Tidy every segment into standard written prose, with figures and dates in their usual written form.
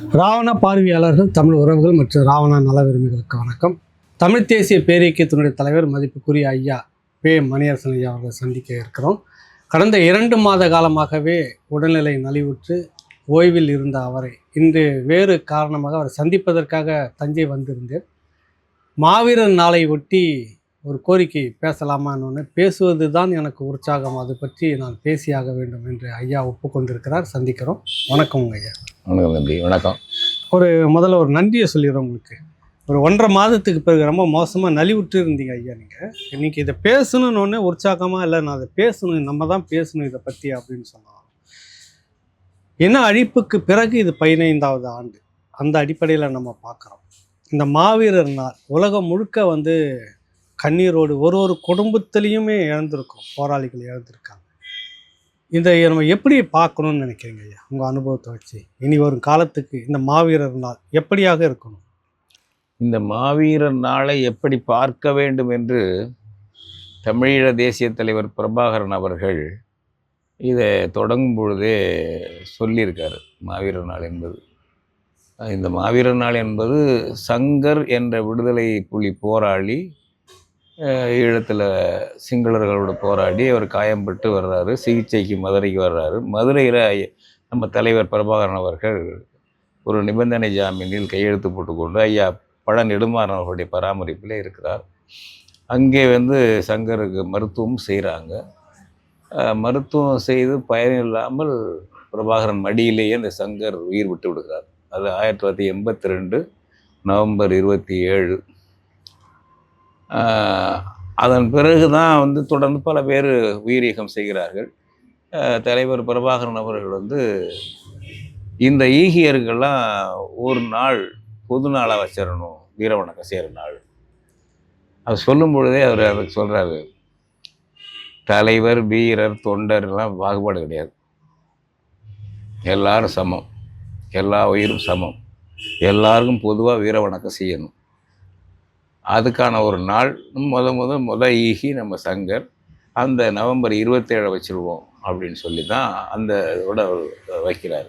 ராவண பார்வையாளர்கள், தமிழ் உறவுகள் மற்றும் ராவண நல விரும்பிகளுக்கு வணக்கம். தமிழ் தேசிய பேரியக்கத்தினுடைய தலைவர் மதிப்புக்குரிய ஐயா பே. மணியரசன் ஐயா அவர்களை சந்திக்க இருக்கிறோம். கடந்த 2 மாத காலமாகவே உடல்நிலை நலிவுற்று ஓய்வில் இருந்த அவரை இன்று வேறு காரணமாக அவரை சந்திப்பதற்காக தஞ்சை வந்திருந்தேன். மாவீரர் நாளை ஒட்டி ஒரு கோரிக்கை பேசலாமான்னு பேசுவது தான் எனக்கு உற்சாகம், அது பற்றி நான் பேசியாக வேண்டும் என்று ஐயா ஒப்புக்கொண்டிருக்கிறார். சந்திக்கிறோம். வணக்கம் ஐயா. வணக்கம் தம்பி. வணக்கம். முதல்ல ஒரு நன்றியை சொல்லிடுறோம் உங்களுக்கு. ஒரு 1.5 மாதத்துக்கு பிறகு ரொம்ப மோசமாக நலிவுற்று இருந்தீங்க ஐயா. நீங்கள் இன்றைக்கி இதை பேசணுன்னு உற்சாகமாக இல்லை, நான் அதை பேசணும், நம்ம தான் பேசணும் இதை பற்றி அப்படின்னு சொன்னோம். என்ன அழிப்புக்கு பிறகு இது 15வது ஆண்டு, அந்த அடிப்படையில் நம்ம பார்க்குறோம். இந்த மாவீரர் நாள் உலகம் முழுக்க கண்ணீரோடு ஒரு குடும்பத்திலையுமே இழந்திருக்கோம், போராளிகள் இழந்திருக்காங்க. இதை நம்ம எப்படி பார்க்கணும்னு நினைக்கிறீங்க ஐயா, உங்கள் அனுபவத்தை வச்சு? இனி வரும் காலத்துக்கு இந்த மாவீரர் நாள் எப்படியாக இருக்கணும்? இந்த மாவீரர் நாளை எப்படி பார்க்க வேண்டும் என்று தமிழீழ தேசிய தலைவர் பிரபாகரன் அவர்கள் இதை தொடங்கும் பொழுதே சொல்லியிருக்காரு. மாவீரர் நாள் என்பது, இந்த மாவீரர் நாள் என்பது சங்கர் என்ற விடுதலை புலி போராளி ஈழத்தில் சிங்களர்களோட போராடி அவர் காயம்பட்டு வர்றாரு, சிகிச்சைக்கு மதுரைக்கு வர்றாரு. மதுரையில் நம்ம தலைவர் பிரபாகரன் அவர்கள் ஒரு நிபந்தனை ஜாமீனில் கையெழுத்து போட்டுக்கொண்டு ஐயா பழ நெடுமாறன் அவர்களுடைய பராமரிப்பில் இருக்கிறார். அங்கே சங்கருக்கு மருத்துவம் செய்கிறாங்க. மருத்துவம் செய்து பயனில்லாமல் பிரபாகரன் மடியிலேயே இந்த சங்கர் உயிர் விட்டு விடுகிறார். அது 1982 நவம்பர் 27. அதன் பிறகு தான் தொடர்ந்து பல பேர் உயிரியகம் செய்கிறார்கள். தலைவர் பிரபாகரன் அவர்கள் இந்த ஈகியர்கள்லாம் ஒரு நாள் பொது நாளாக வச்சிடணும், வீர வணக்கம் செய்கிற நாள். அது சொல்லும் பொழுதே அவர் அதுக்கு சொல்கிறாரு, தலைவர் வீரர் தொண்டர்லாம் பாகுபாடு கிடையாது, எல்லாரும் சமம், எல்லா உயிரும் சமம், எல்லாருக்கும் பொதுவாக வீர வணக்கம் செய்யணும். அதுக்கான ஒரு நாள் முத ஈகி நம்ம சங்கர், அந்த நவம்பர் 27 வச்சுருவோம் அப்படின்னு சொல்லி தான் அந்த இதோட வைக்கிறார்.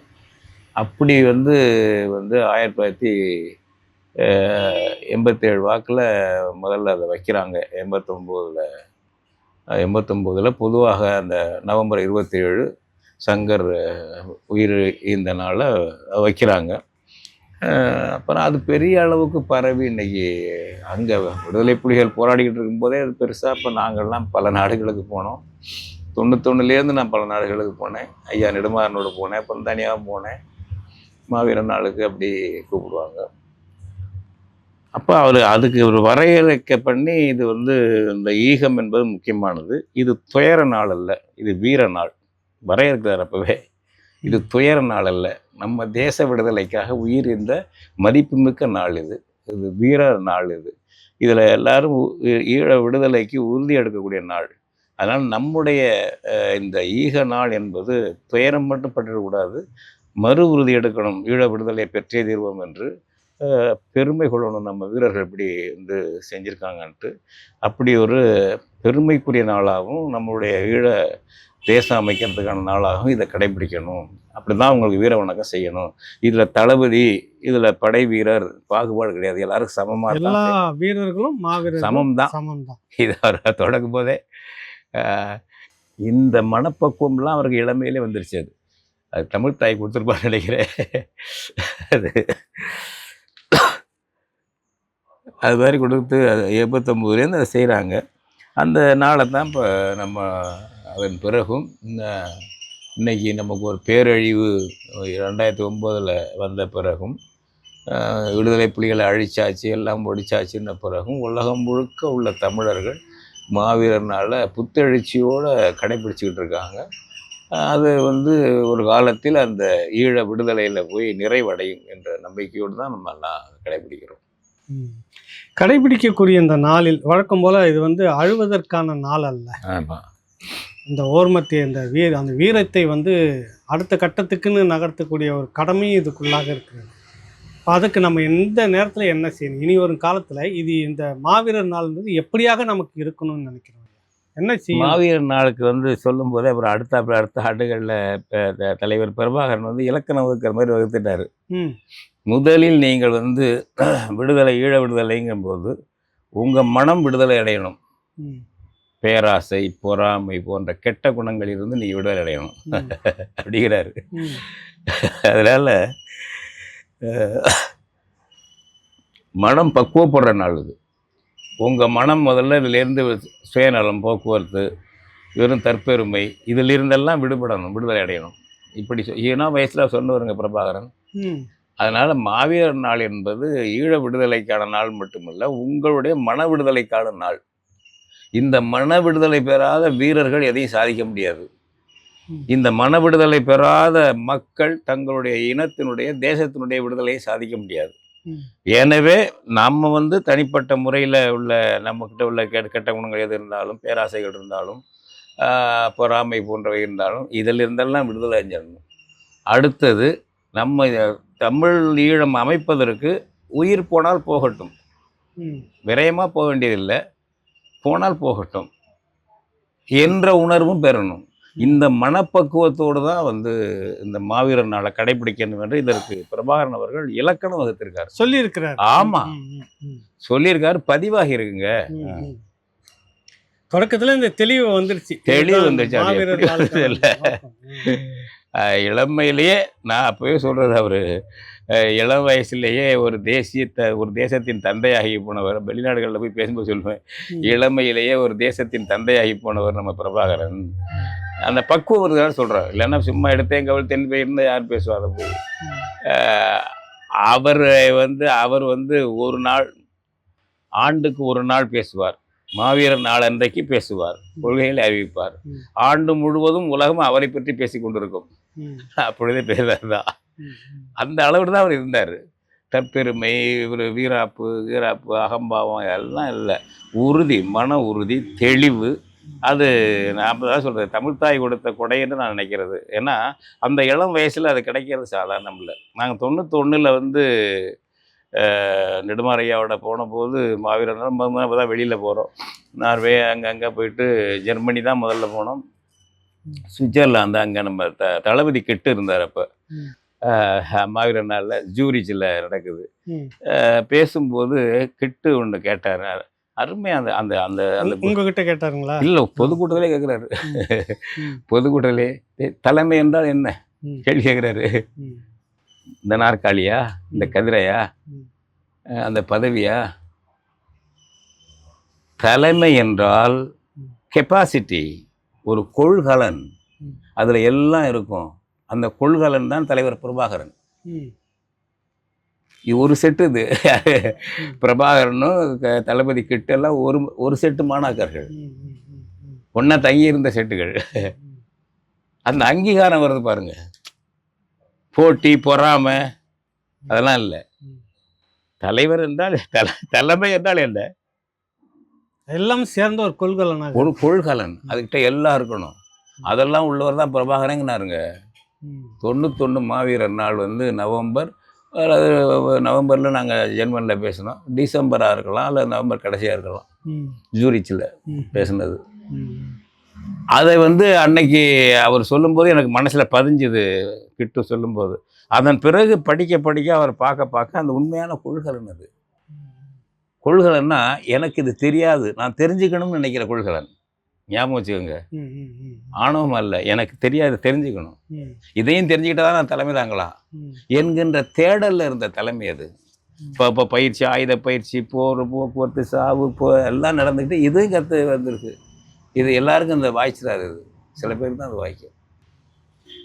அப்படி 1987 வாக்கில் முதல்ல அதை வைக்கிறாங்க. 89ல் பொதுவாக அந்த நவம்பர் 27 சங்கர் உயிர் இந்த நாளை வைக்கிறாங்க. அப்புறம் அது பெரிய அளவுக்கு பரவி இன்றைக்கி அங்கே விடுதலை புலிகள் போராடிக்கிட்டு இருக்கும்போதே அது பெருசாக. இப்போ நாங்கள்லாம் பல நாடுகளுக்கு போனோம். 91லேருந்து நான் பல நாடுகளுக்கு போனேன். ஐயா நெடுமாறனோடு போனேன், அப்புறம் தனியாக போனேன். மாவீரர் நாளுக்கு அப்படி கூப்பிடுவாங்க. அப்போ அதுக்கு ஒரு வரையறைக்க பண்ணி இது இந்த ஈகம் என்பது முக்கியமானது. இது துயர நாள் அல்ல, இது வீர நாள். வரையறுக்கிறார் அப்போவே, இது துயர நாள் அல்ல, நம்ம தேச விடுதலைக்காக உயிர் இந்த மதிப்புமிக்க நாள். இது வீர நாள். இதில் எல்லாரும் ஈழ விடுதலைக்கு உறுதி எடுக்கக்கூடிய நாள். அதனால் நம்முடைய இந்த ஈக நாள் என்பது துயரம் மட்டும் பற்றிடக்கூடாது, மறு உறுதி எடுக்கணும், ஈழ விடுதலை பெற்றே தீர்வோம் என்று பெருமை கொள்ளணும். நம்ம வீரர்கள் இப்படி செஞ்சுருக்காங்கன்ட்டு அப்படி ஒரு பெருமைக்குரிய நாளாகவும் நம்மளுடைய ஈழ தேசம் அமைக்கிறதுக்கான நாளாகவும் இதை கடைபிடிக்கணும். அப்படி தான் உங்களுக்கு வீர வணக்கம் செய்யணும். இதில் தளபதி, இதில் படை வீரர் பாகுபாடு கிடையாது, எல்லாரும் சமமாக, எல்லா வீரர்களும் சமம் தான். இதை அவர் தொடங்கும் போதே இந்த மனப்பக்குவம்லாம் அவருக்கு இளமையிலே வந்துருச்சு. அது தமிழ் தாய் கொடுத்துருப்பான்னு நினைக்கிறேன். அது மாதிரி கொடுத்து 89லேருந்து அதை செய்கிறாங்க. அந்த நாளை தான் இப்போ நம்ம அதன் பிறகும் இன்றைக்கி நமக்கு ஒரு பேரழிவு 2009 வந்த பிறகும், விடுதலை புலிகளை அழிச்சாச்சு, எல்லாம் ஒடிச்சாச்சுன்ன பிறகும் உலகம் முழுக்க உள்ள தமிழர்கள் மாவீரர் நாளை புத்தெழுச்சியோடு கடைபிடிச்சிக்கிட்டு இருக்காங்க. அது ஒரு காலத்தில் அந்த ஈழ விடுதலையில் போய் நிறைவடையும் என்ற நம்பிக்கையோடு தான் நம்ம எல்லாம் கடைபிடிக்கிறோம். கடைபிடிக்கக்கூடிய இந்த நாளில் வழக்கம் போல் இது அழுவதற்கான நாள் அல்ல. ஆமாம். இந்த ஓர்மத்திய அந்த வீரத்தை அடுத்த கட்டத்துக்குன்னு நகர்த்தக்கூடிய ஒரு கடமையும் இதுக்குள்ளாக இருக்கிறது. இப்போ அதுக்கு நம்ம எந்த நேரத்தில் என்ன செய்யணும்? இனி வரும் காலத்தில் இந்த மாவீரர் நாள் எப்படியாக நமக்கு இருக்கணும்னு நினைக்கிறோம்? என்ன செய்யும்? மாவீரர் நாளுக்கு வந்து சொல்லும்போதே அப்புறம் அடுத்த ஆண்டுகளில் தலைவர் பிரபாகரன் வந்து இலக்கணம் வகுக்கிற மாதிரி வகுத்துட்டாரு. ம் முதலில் நீங்கள் வந்து விடுதலை ஈழ விடுதலைங்கும்போது உங்கள் மனம் விடுதலை அடையணும். ம் பேராசை, பொறாமை போன்ற கெட்ட குணங்களிலிருந்து நீ விடுதலை அடையணும் ம் அப்படிங்கிறாரு. ம் அதனால மனம் பக்குவப்படுற நாள் இது. உங்கள் மனம் முதல்ல இதிலேருந்து சுயநலம், போக்குவரத்து, வெறும் தற்பெருமை இதிலிருந்தெல்லாம் விடுபடணும், விடுதலை அடையணும். இப்படி ஏன்னா வயசில் சொன்னவருங்க பிரபாகரன். ம் அதனால் மாவீரர் நாள் என்பது ஈழ விடுதலைக்கான நாள் மட்டுமல்ல, உங்களுடைய மன விடுதலைக்கான நாள். இந்த மன விடுதலை பெறாத வீரர்கள் எதையும் சாதிக்க முடியாது. இந்த மன விடுதலை பெறாத மக்கள் தங்களுடைய இனத்தினுடைய, தேசத்தினுடைய விடுதலையை சாதிக்க முடியாது. எனவே நம்ம வந்து தனிப்பட்ட முறையில் உள்ள நம்மக்கிட்ட உள்ள கெட்ட குணங்கள் எது இருந்தாலும், பேராசைகள் இருந்தாலும், பொறாமை போன்றவை இருந்தாலும் இதிலிருந்தெல்லாம் விடுதலை அடைஞ்சிடணும். அடுத்தது நம்ம தமிழ் ஈழம் அமைப்பதற்கு உயிர் போனால் போகட்டும், விரயமாக போக வேண்டியதில்லை, போனால் போகட்டும் என்ற உணர்வும் பெறணும். இந்த மனப்பக்குவத்தோடு தான் வந்து இந்த மாவீரர் நாளை கடைபிடிக்கணும் என்று இதற்கு பிரபாகரன் அவர்கள் இலக்கணம் வகுத்திருக்காரு, சொல்லியிருக்கிறார். ஆமாம், சொல்லியிருக்காரு, பதிவாகி இருக்குங்க. தொடக்கத்துல இந்த தெளிவு வந்துருச்சு. இளமையிலேயே நான் அப்பவே சொல்றது, அவரு இளம் வயசுலேயே ஒரு தேசத்தின் தந்தையாகி போனவர். வெளிநாடுகளில் போய் பேசும்போது சொல்லுவேன், இளமையிலேயே ஒரு தேசத்தின் தந்தையாகி போனவர் நம்ம பிரபாகரன். அந்த பக்குவம் இருக்கிறாரு சொல்கிறார். இல்லைன்னா சும்மா எடுத்தேன் கவல் தென் போயிருந்தால் யார் பேசுவார்? போய் அவர் வந்து ஒரு நாள், ஆண்டுக்கு ஒரு நாள் பேசுவார். மாவீரர் நாள் அன்றைக்கு பேசுவார், கொள்கைகளை அறிவிப்பார். ஆண்டு முழுவதும் உலகம் அவரை பற்றி பேசி கொண்டிருக்கும். அப்பொழுதே பேசுறாரு தான். அந்த அளவுக்கு தான் அவர் இருந்தார். தற்பெருமை, ஒரு வீராப்பு, அகம்பாவம் எல்லாம் இல்லை. உறுதி, மன உறுதி, தெளிவு. அது நான் தான் சொல்கிறேன், தமிழ்த்தாய் கொடுத்த கொடைன்னு நான் நினைக்கிறது. ஏன்னா அந்த இளம் வயசில் அது கிடைக்கிறது சாதாரணம் இல்லை. நாங்கள் 91 வந்து நெடுமாறையாவோட போனபோது மாவீரர் நம்ம தான் வெளியில் போகிறோம். நார்வே அங்கே போயிட்டு ஜெர்மனி தான் முதல்ல போனோம். சுவிட்சர்லாந்து அங்கே நம்ம தளபதி கிட்டு இருந்தார். அப்போ மாவீரர் நாளில் ஜூரிச்சில் நடக்குது. பேசும்போது கிட்டு ஒன்று கேட்டார், அருமையாக. அந்த அந்த அந்த அந்த உங்ககிட்ட கேட்டாருங்களா? இல்லை, பொதுக்கூட்டத்திலே கேட்குறாரு. பொதுக்கூட்டத்திலே தலைமை என்றால் என்ன கேள்வி கேட்குறாரு. இந்த நாற்காலியா, இந்த கதிரையா, அந்த பதவியா? தலைமை என்றால் கெப்பாசிட்டி, ஒரு கொள்கலன், அதில் எல்லாம் இருக்கும். அந்த கொள்கலன் தான் தலைவர் பிரபாகரன். இது ஒரு செட்டு. இது பிரபாகரனும் தளபதி கிட்டெல்லாம் ஒரு செட்டு மாணாக்கர்கள், ஒன்றா தங்கியிருந்த செட்டுகள். அந்த அங்கீகாரம் வருது பாருங்க. போட்டி, பொறாமை அதெல்லாம் இல்லை. தலைவர் என்றால் தலைமை என்றால் என்ன? எல்லாம் சேர்ந்த ஒரு கொள்கலன். ஒரு கொள்கலன், அதுக்கிட்ட எல்லாம் இருக்கணும். அதெல்லாம் உள்ளவர் தான் பிரபாகரங்கனாருங்க. 91 மாவீரர் நாள் வந்து நவம்பரில் நாங்கள் ஜெர்மனியில் பேசினோம். டிசம்பராக இருக்கலாம், இல்லை நவம்பர் கடைசியாக இருக்கலாம். ஜூரிச்சில் பேசினது. அதை வந்து அன்னைக்கு அவர் சொல்லும்போது எனக்கு மனசில் பதிஞ்சுது, கிட்டு சொல்லும்போது. அதன் பிறகு படிக்க அவர் பார்க்க அந்த உண்மையான கொள்கலன். அது கொள்கலன்னா எனக்கு இது தெரியாது, நான் தெரிஞ்சுக்கணும்னு நினைக்கிற கொள்கலன். ஞாபகம் வச்சுக்கோங்க, ஆணவம் அல்ல, எனக்கு தெரியாது, தெரிஞ்சுக்கணும். இதையும் தெரிஞ்சுக்கிட்டா தான் நான் தலைமை தாங்கலாம் என்கின்ற தேடலில் இருந்த தலைமை அது. இப்போ பயிற்சி, ஆயுத பயிற்சி, போர், போக்குவரத்து, சாவு, எல்லாம் நடந்துக்கிட்டு இதையும் கற்று வந்திருக்கு. இது எல்லாருக்கும் இந்த வாய்ச்சிடாது. இது சில பேருக்கு தான் அது வாய்க்கும்.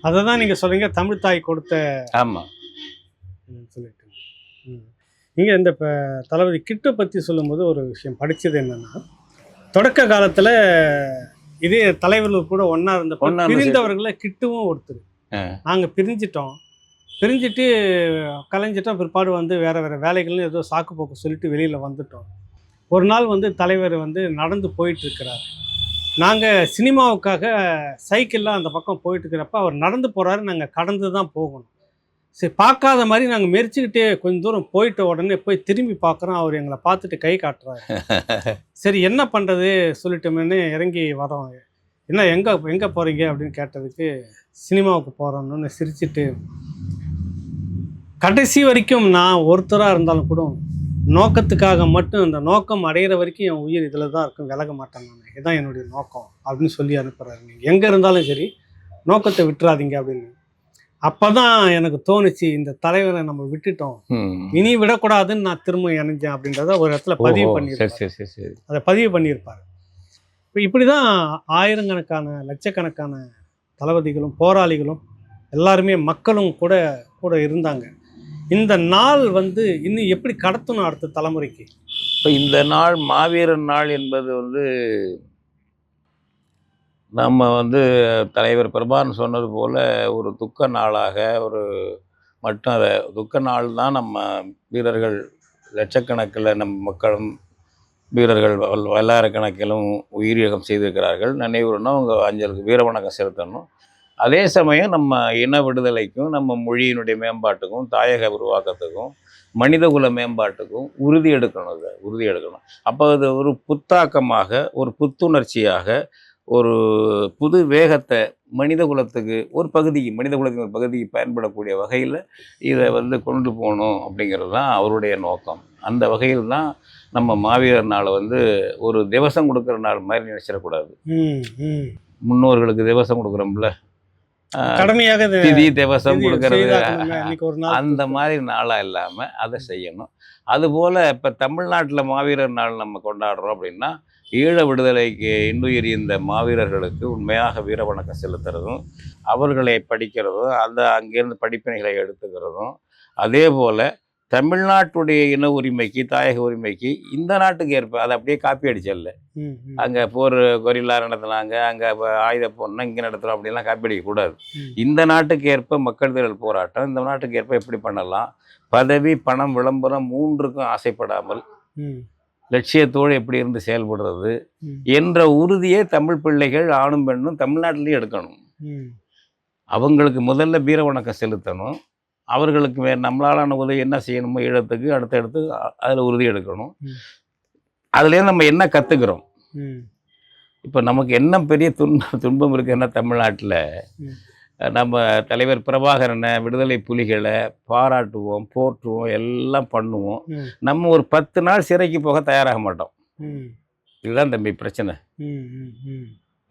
அதை தான் நீங்கள் சொல்கிறீங்க, தமிழ் தாய் கொடுத்த. ஆமாம், சொல்லிட்டு நீங்கள் இந்த இப்போ தளபதி கிட்டை பற்றி சொல்லும்போது ஒரு விஷயம் படித்தது என்னென்னா, தொடக்க காலத்தில் இதே தலைவர்கள் கூட ஒன்றா இருந்த பிரிந்தவர்களை கிட்டுவும் ஒருத்தர். நாங்கள் பிரிஞ்சுட்டு கலைஞ்சிட்டோம். பிற்பாடு வந்து வேறு வேலைகள்னு ஏதோ சாக்கு போக்கு சொல்லிட்டு வெளியில் வந்துட்டோம். ஒரு நாள் வந்து தலைவர் வந்து நடந்து போயிட்டுருக்கிறார். நாங்கள் சினிமாவுக்காக சைக்கிளில் அந்த பக்கம் போயிட்டுருக்கிறப்ப அவர் நடந்து போகிறாரு, நாங்கள் கடந்து தான் போகணும். சரி பார்க்காத மாதிரி நாங்கள் மெரிச்சுக்கிட்டே கொஞ்சம் தூரம் போயிட்ட உடனே போய் திரும்பி பார்க்குறோம். அவர் எங்களை பார்த்துட்டு கை காட்டுறாரு. சரி என்ன பண்ணுறது சொல்லிட்டோமேனு இறங்கி வரோம். என்ன எங்கே போகிறீங்க அப்படின்னு கேட்டதுக்கு சினிமாவுக்கு போகிறோன்னு சிரிச்சிட்டு, கடைசி வரைக்கும் நான் ஒருத்தராக இருந்தாலும் கூட நோக்கத்துக்காக மட்டும், அந்த நோக்கம் அடையிற வரைக்கும் என் உயிர் இதில் தான் இருக்கும், விலக மாட்டேன் நான், இதுதான் என்னுடைய நோக்கம் அப்படின்னு சொல்லி அனுப்புகிறாரு. நீங்கள் எங்கே இருந்தாலும் சரி நோக்கத்தை விட்டுறாதீங்க அப்படின்னு. அப்போ தான் எனக்கு தோணுச்சு, இந்த தலைவரை நம்ம விட்டுட்டோம், இனி விடக்கூடாதுன்னு நான் திரும்ப இணைஞ்சேன் அப்படின்றத ஒரு இடத்துல பதிவு பண்ணியிருப்பார். அதை பதிவு பண்ணியிருப்பார். இப்போ இப்படி தான் ஆயிரக்கணக்கான லட்சக்கணக்கான தளபதிகளும் போராளிகளும் எல்லாருமே மக்களும் கூட இருந்தாங்க. இந்த நாள் இன்னும் எப்படி கடத்தணும் அடுத்த தலைமுறைக்கு? இப்போ இந்த நாள் மாவீரன் நாள் என்பது நம்ம தலைவர் பிரபாகரன் சொன்னது போல் ஒரு துக்க நாளாக மட்டும் அதை துக்க நாள் தான். நம்ம வீரர்கள் லட்சக்கணக்கில் நம் மக்களும் வீரர்கள் வல்லாயிரக்கணக்கிலும் உயிரிழக்கம் செய்திருக்கிறார்கள். நினைவுறணும், அவங்க அஞ்சலுக்கு வீரவணக்கம் செலுத்தணும். அதே சமயம் நம்ம இன விடுதலைக்கும் நம்ம மொழியினுடைய மேம்பாட்டுக்கும் தாயக உருவாக்கத்துக்கும் மனிதகுல மேம்பாட்டுக்கும் உறுதி எடுக்கணும். அப்போ அது ஒரு புத்தாக்கமாக, ஒரு புத்துணர்ச்சியாக, ஒரு புது வேகத்தை மனிதகுலத்தின் ஒரு பகுதிக்கு பயன்படக்கூடிய வகையில் இதை கொண்டு போகணும் அப்படிங்கிறது தான் அவருடைய நோக்கம். அந்த வகையில் தான் நம்ம மாவீரர் நாளை ஒரு திவசம் கொடுக்குற நாள் மாதிரி நினைச்சிடக்கூடாது. முன்னோர்களுக்கு திவசம் கொடுக்குறோம்ல, திதி திவசம் கொடுக்கறது, அந்த மாதிரி நாளாக இல்லாமல் அதை செய்யணும். அதுபோல் இப்போ தமிழ்நாட்டில் மாவீரர் நாள் நம்ம கொண்டாடுறோம் அப்படின்னா, ஈழ விடுதலைக்கு இன்னுயிர் இந்த மாவீரர்களுக்கு உண்மையாக வீரவணக்கம் செலுத்துறதும், அவர்களை படிக்கிறதும், அங்கேருந்து படிப்பினைகளை எடுத்துக்கிறதும், அதே போல் தமிழ்நாட்டுடைய இன உரிமைக்கு தாயக உரிமைக்கு இந்த நாட்டுக்கு ஏற்ப அதை அப்படியே காப்பி அடிச்சல. அங்கே போர் கொரில்லா நடத்துனாங்க, அங்கே ஆயுத போடணும், இங்கே நடத்துகிறோம் அப்படின்லாம் காப்பி அடிக்கக்கூடாது. இந்த நாட்டுக்கு ஏற்ப மக்கள் திரள் போராட்டம், இந்த நாட்டுக்கு ஏற்ப எப்படி பண்ணலாம், பதவி பணம் விளம்பரம் மூன்றுக்கும் ஆசைப்படாமல் லட்சியத்தோடு எப்படி இருந்து செயல்படுறது என்ற உறுதியை தமிழ் பிள்ளைகள் ஆணும் பெண்ணும் தமிழ்நாட்டிலையும் எடுக்கணும். அவங்களுக்கு முதல்ல வீர வணக்கம் செலுத்தணும். அவர்களுக்கு நம்மளாலான உதவி என்ன செய்யணுமோ ஈழத்துக்கு அடுத்தடுத்து அதில் உறுதி எடுக்கணும். அதுலேருந்து நம்ம என்ன கற்றுக்கிறோம், இப்போ நமக்கு என்ன பெரிய துன்பம் இருக்குன்னா, தமிழ்நாட்டில் நம்ம தலைவர் பிரபாகரனை, விடுதலை புலிகளை பாராட்டுவோம், போற்றுவோம், எல்லாம் பண்ணுவோம். நம்ம ஒரு 10 நாள் சிறைக்கு போக தயாராக மாட்டோம். இதுதான் தம்பி பிரச்சனை.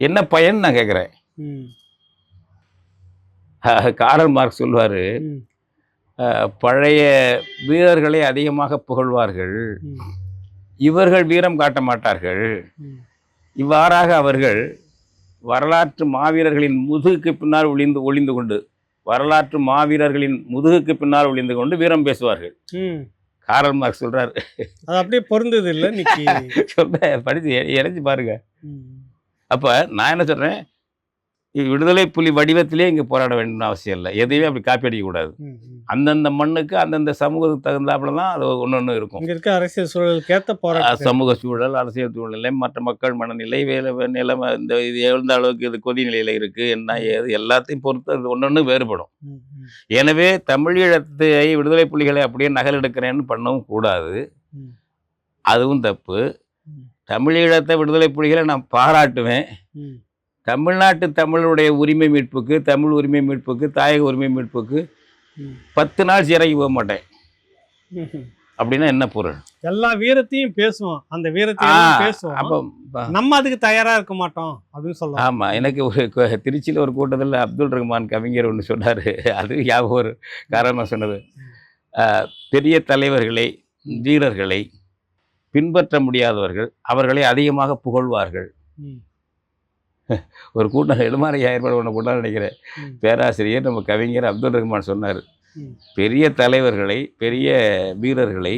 என்ன பயன் நான் கேட்குறேன். காரல் மார்க்ஸ் சொல்வார், பழைய வீரர்களை அதிகமாக புகழ்வார்கள், இவர்கள் வீரம் காட்ட மாட்டார்கள். இவ்வாறாக அவர்கள் வரலாற்று மாவீரர்களின் முதுகுக்கு பின்னால் ஒளிந்து கொண்டு வீரம் பேசுவார்கள். காரல் மார்க்ஸ் சொல்றாரு. அது அப்படியே பொருந்தது இல்லை சொல்ற படிச்சு இறைஞ்சி பாருங்க. அப்ப நான் என்ன சொல்றேன், விடுதலை புலி வடிவத்திலே இங்கே போராட வேண்டிய அவசியம் இல்லை. எதையுமே அப்படி காப்பி அடிக்கக்கூடாது. அந்தந்த மண்ணுக்கு அந்தந்த சமூகத்துக்கு தகுந்தாப்புல தான் அது ஒன்று இருக்கும். இங்கே இருக்க அரசியல் சூழலுக்கு ஏற்ற போராட்டம், சமூக சூழல், அரசியல் சூழ்நிலை, மற்ற மக்கள் மனநிலை, நிலைமை, இது எந்த அளவுக்கு இது கொதி நிலையில் இருக்குது, என்ன ஏது எல்லாத்தையும் பொறுத்து அது ஒன்று வேறுபடும். எனவே தமிழீழத்தை விடுதலை புலிகளை அப்படியே நகல் எடுக்கிறேன்னு பண்ணவும் கூடாது, அதுவும் தப்பு. தமிழீழத்தை விடுதலை புலிகளை நான் பாராட்டுவேன். தமிழ்நாட்டு தமிழுடைய உரிமை மீட்புக்கு, தமிழ் உரிமை மீட்புக்கு, தாயக உரிமை மீட்புக்கு 10 நாள் சிறைக்கு போக மாட்டேன். அப்படின்னா என்ன பொருள்? எல்லா வீரத்தையும் பேசுவோம், அந்த வீரத்தையும் பேசுவோம். அப்போ நம்ம அதுக்கு தயாராக இருக்க மாட்டோம் அப்படின்னு சொல்லலாம். ஆமாம், எனக்கு ஒரு திருச்சியில் ஒரு கூட்டத்தில் அப்துல் ரஹ்மான் கவிஞர் ஒன்று சொன்னார். அது ஞாபகம் ஒரு காரணமாக சொன்னது, பெரிய தலைவர்களை, வீரர்களை பின்பற்ற முடியாதவர்கள் அவர்களை அதிகமாக புகழ்வார்கள். ஒரு கூட்டம் 7,000 ஒன்று கூட்டம் நினைக்கிறேன். பேராசிரியர் நம்ம கவிஞர் அப்துல் ரஹ்மான் சொன்னார், பெரிய தலைவர்களை, பெரிய வீரர்களை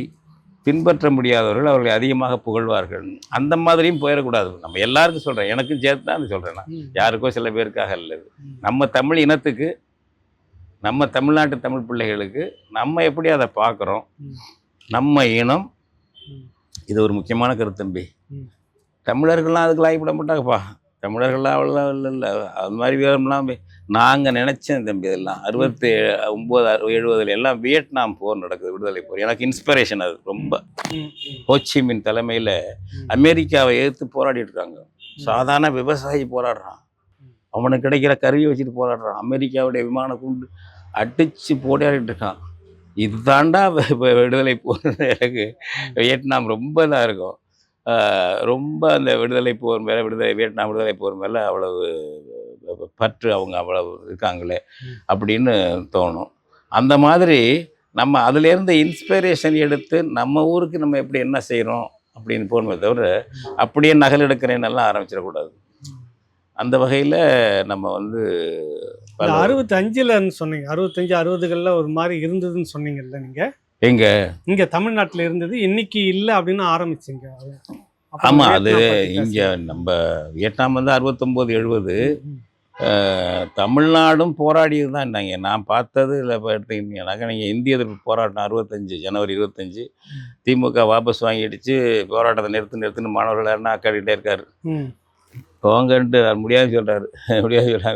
பின்பற்ற முடியாதவர்கள் அவர்களை அதிகமாக புகழ்வார்கள். அந்த மாதிரியும் போயிடக்கூடாது. நம்ம எல்லாருக்கும் சொல்கிறேன், எனக்கும் சேர்த்து தான் சொல்கிறேன். நான் யாருக்கோ சில பேருக்காக இல்லை. நம்ம தமிழ் இனத்துக்கு, நம்ம தமிழ்நாட்டு தமிழ் பிள்ளைகளுக்கு நம்ம எப்படி அதை பார்க்குறோம், நம்ம இனம், இது ஒரு முக்கியமான கருத்து தம்பி. தமிழர்கள்லாம் அதுக்கு லாய்ப்பட மாட்டாங்கப்பா. தமிழர்கள்லாம் அவ்வளோதான் இல்லை. அது மாதிரி வீரம்லாம் நாங்கள் நினச்சேன் தம்பி. இதெல்லாம் 69 70 எல்லாம் வியட்நாம் போர் நடக்குது, விடுதலை போர். எனக்கு இன்ஸ்பிரேஷன் அது ரொம்ப. ஹோச்சிமின் தலைமையில் அமெரிக்காவை எதிர்த்து போராடிட்டு இருக்காங்க. சாதாரண விவசாயி போராடுறான், அவனுக்கு கிடைக்கிற கருவியை வச்சுட்டு போராடுறான். அமெரிக்காவுடைய விமான குண்டு அடித்து போராடிட்டு இருக்கான். இதுதாண்டா விடுதலை போர். எனக்கு வியட்நாம் ரொம்ப இதாக இருக்கும். ரொம்ப அந்த விடுதலை போர் மேலே, வியட்நாம் விடுதலை போர் மேலே அவ்வளவு பற்று, அவங்க அவ்வளவு இருக்காங்களே அப்படின்னு தோணும். அந்த மாதிரி நம்ம அதுலேருந்து இன்ஸ்பிரேஷன் எடுத்து நம்ம ஊருக்கு நம்ம எப்படி என்ன செய்கிறோம் அப்படின்னு போகணுமே தவிர அப்படியே நகல் எடுக்கிறேன்னெல்லாம் ஆரம்பிச்சிடக்கூடாது. அந்த வகையில் நம்ம வந்து 65ன்னு சொன்னீங்க, 65 60களில் ஒரு மாதிரி இருந்ததுன்னு சொன்னீங்கல்ல நீங்கள். இங்கே தமிழ்நாட்டில் இருந்தது, இன்னைக்கு இல்லை அப்படின்னு ஆரம்பிச்சிங்க. ஆமாம், அது இங்கே நம்ம வியட்நாம் வந்து 69 70. தமிழ்நாடும் போராடியது தான். நான் பார்த்தது இல்லை. இப்போ எடுத்தீங்கன்னாக்கா நீங்கள் இந்திய எதிர்ப்பு போராட்டம் 65 ஜனவரி 25 திமுக வாபஸ் வாங்கிடுச்சு. போராட்டத்தை நிறுத்துன்னு மாணவர்கள் யாருன்னா அக்காடிக்கிட்டே இருக்காரு. போங்கன்ட்டு முடியாது சொல்கிறாரு.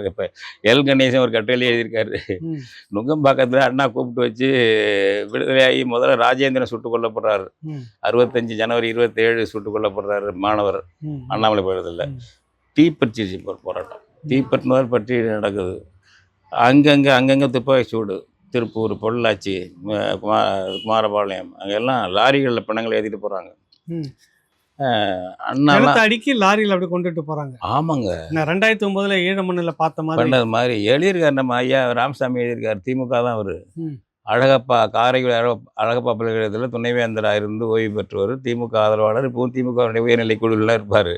இப்போ எல் கணேசன் ஒரு கட்டுரையிலே எழுதியிருக்காரு. நுங்கம்பாக்கத்தில் அண்ணா கூப்பிட்டு வச்சு விடுதலையாகி முதல்ல ராஜேந்திரன் சுட்டுக் கொல்லப்படுறாரு. 65 ஜனவரி 27 சுட்டுக் கொல்லப்படுறாரு மாணவர் அண்ணாமலை போகிறதில்ல. தீப்பற்றிச்சு போராட்டம். தீப்பற்றினவர் பற்றி நடக்குது. அங்கங்கே துப்பாக்கி சூடு. திருப்பூர், பொள்ளாச்சி, குமாரபாளையம் அங்கெல்லாம் லாரிகளில் பிணங்களை ஏற்றிட்டு போகிறாங்க. அண்ணா அடிக்கி லாரியில் அப்படி கொண்டுட்டு போகிறாங்க. ஆமாங்க, 2009 ஈழமண்ணில் பார்த்த மாதிரி எழுதியிருக்காரு. நம்ம ஐயா ராமசாமி எழுதியிருக்காரு. திமுக தான் அவர். அழகப்பா, காரைக்குடி அழகப்பா பல்கலைக்கழகத்தில் துணைவேந்தராக இருந்து ஓய்வு பெற்றவர், திமுக ஆதரவாளர். இப்போவும் திமுக உயர்நிலை குழுவில் இருப்பார்.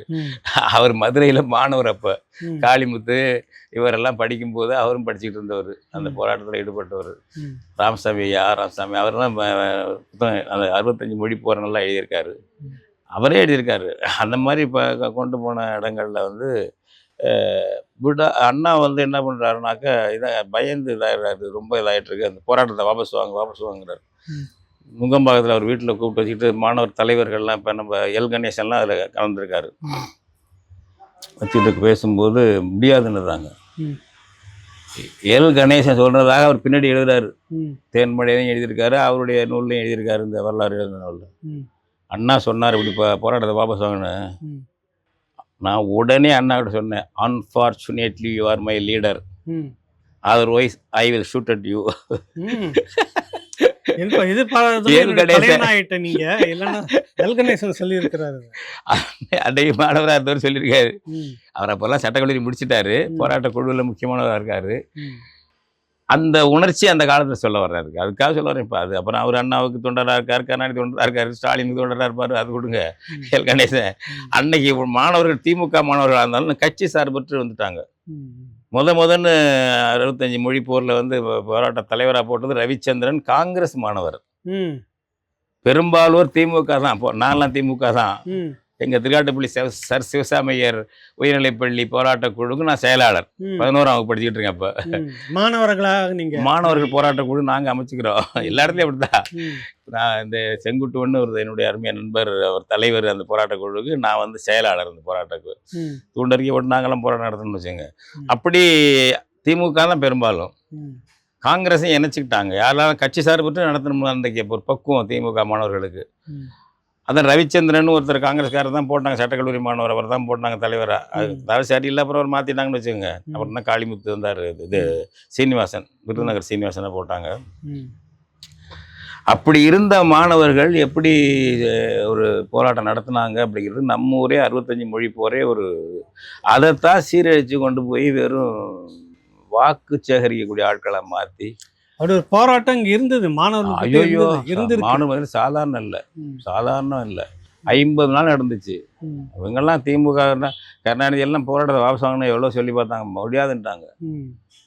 அவர் மதுரையில் மாணவர். அப்போ காளிமுத்து இவரெல்லாம் படிக்கும்போது அவரும் படிச்சுக்கிட்டு இருந்தவர், அந்த போராட்டத்தில் ஈடுபட்டவர். ராமசாமி, ராமசாமி அவரெல்லாம் அந்த 65 மொழி போர் நல்லா எழுதியிருக்காரு. அவரே எழுதியிருக்காரு. அந்த மாதிரி இப்போ கொண்டு போன இடங்களில் வந்து அண்ணா வந்து என்ன பண்ணுறாருனாக்கா, பயந்து இதாகிடுறாரு. ரொம்ப இதாகிட்டுருக்கு. அந்த போராட்டத்தை வாபஸ் வாங்குறாரு. நுங்கம்பாக்கத்தில் அவர் வீட்டில் கூப்பிட்டு வச்சுக்கிட்டு மாணவர் தலைவர்கள்லாம், இப்போ நம்ம எல் கணேசன்லாம் அதில் கலந்துருக்காரு. வச்சுட்டு பேசும்போது முடியாதுன்னுறாங்க. எல் கணேசன் சொல்கிறதாக அவர் பின்னாடி எழுதுறாரு. தேன்மழையும் எழுதியிருக்காரு, அவருடைய நூல்லையும் எழுதியிருக்காரு. இந்த வரலாறு எழுதின நூலில் அண்ணா சொன்னார் இப்படி போராட்டத்தை வாபஸ் வாங்கினேன். நான் உடனே அண்ணாக்கிட்ட சொன்னேன், unfortunately you are my leader, otherwise I will shoot at you. அன்றைக்கு மாணவராக இருந்தவர் சொல்லியிருக்காரு. அவர் அப்போல்லாம் சட்டக்கல்லூரி முடிச்சுட்டாரு, போராட்ட குழுவில் முக்கியமானவராக இருக்காரு. அந்த உணர்ச்சி அந்த காலத்தில் சொல்ல வர்றாரு. அதுக்காக சொல்ல வரேன். இப்போ அது அப்புறம் அவர் அண்ணாவுக்கு தொண்டராக இருக்கார், கருணாநிதி தொண்டராக இருக்கார், ஸ்டாலினுக்கு தொண்டராக இருப்பார். அது கொடுங்க. எல் கணேசன் அன்னைக்கு மாணவர்கள் திமுக மாணவர்களாக இருந்தாலும் கட்சி சார்பற்று வந்துட்டாங்க. முதன்னு 65 மொழி போரில் வந்து போராட்ட தலைவராக போட்டது ரவிச்சந்திரன், காங்கிரஸ் மாணவர். பெரும்பாலோர் திமுக தான். நான்லாம் திமுக தான். எங்கள் திருக்காட்டுப்பள்ளி சர் சிவசாமையர் உயர்நிலைப்பள்ளி போராட்ட குழுக்கு நான் செயலாளர். 11ஆம் வகுப்பு படிச்சுக்கிட்டு இருக்கேன். அப்போ மாணவர்கள் போராட்ட குழு நாங்கள் அமைச்சுக்கிறோம். எல்லா இடத்துலையும் அப்படிதான். நான் இந்த செங்குட்டுவன்னு ஒரு என்னுடைய அருமையான நண்பர், அவர் தலைவர் அந்த போராட்ட குழுவுக்கு, நான் வந்து செயலாளர். அந்த போராட்டக்கு தூண்டறிக்கை போட்டு நாங்களாம் போராட்டம் நடத்தணும்னு வச்சுங்க. அப்படி திமுக தான் பெரும்பாலும். காங்கிரஸையும் இணைச்சிக்கிட்டாங்க. யாரெல்லாம் கட்சி சார்பற்று நடத்தணும் அன்றைக்கு ஒரு பக்குவம் திமுக மாணவர்களுக்கு. அதான் ரவிச்சந்திரன் ஒருத்தர் காங்கிரஸ்காரர் தான் போட்டாங்க, சட்டக்கல்லூரி மாணவர். அவர் தான் போட்டாங்க தலைவராக. அதாவது சரியில்லை, அப்புறம் அவர் மாற்றிட்டாங்கன்னு வச்சுக்கோங்க. அப்புறம் தான் காளிமுத்து வந்தார். இது சீனிவாசன், விருதுநகர் சீனிவாசனை போட்டாங்க. அப்படி இருந்த மாணவர்கள் எப்படி ஒரு போராட்டம் நடத்தினாங்க அப்படிங்கிறது நம்ம ஊரே 65 மொழி போரே ஒரு அதைத்தான் சீரழித்து கொண்டு போய் வெறும் வாக்கு சேகரிக்கக்கூடிய ஆட்களை மாற்றி அப்படி ஒரு போராட்டம் இங்கே இருந்தது. மாணவர்கள் மாணவர்கள் சாதாரணம் இல்லை. 50 நாள் நடந்துச்சு. இவங்கெல்லாம் திமுக கருணாநிதி எல்லாம் போராட்டத்தை வாபஸ் வாங்கினா எவ்வளோ சொல்லி பார்த்தாங்க, முடியாதுன்ட்டாங்க.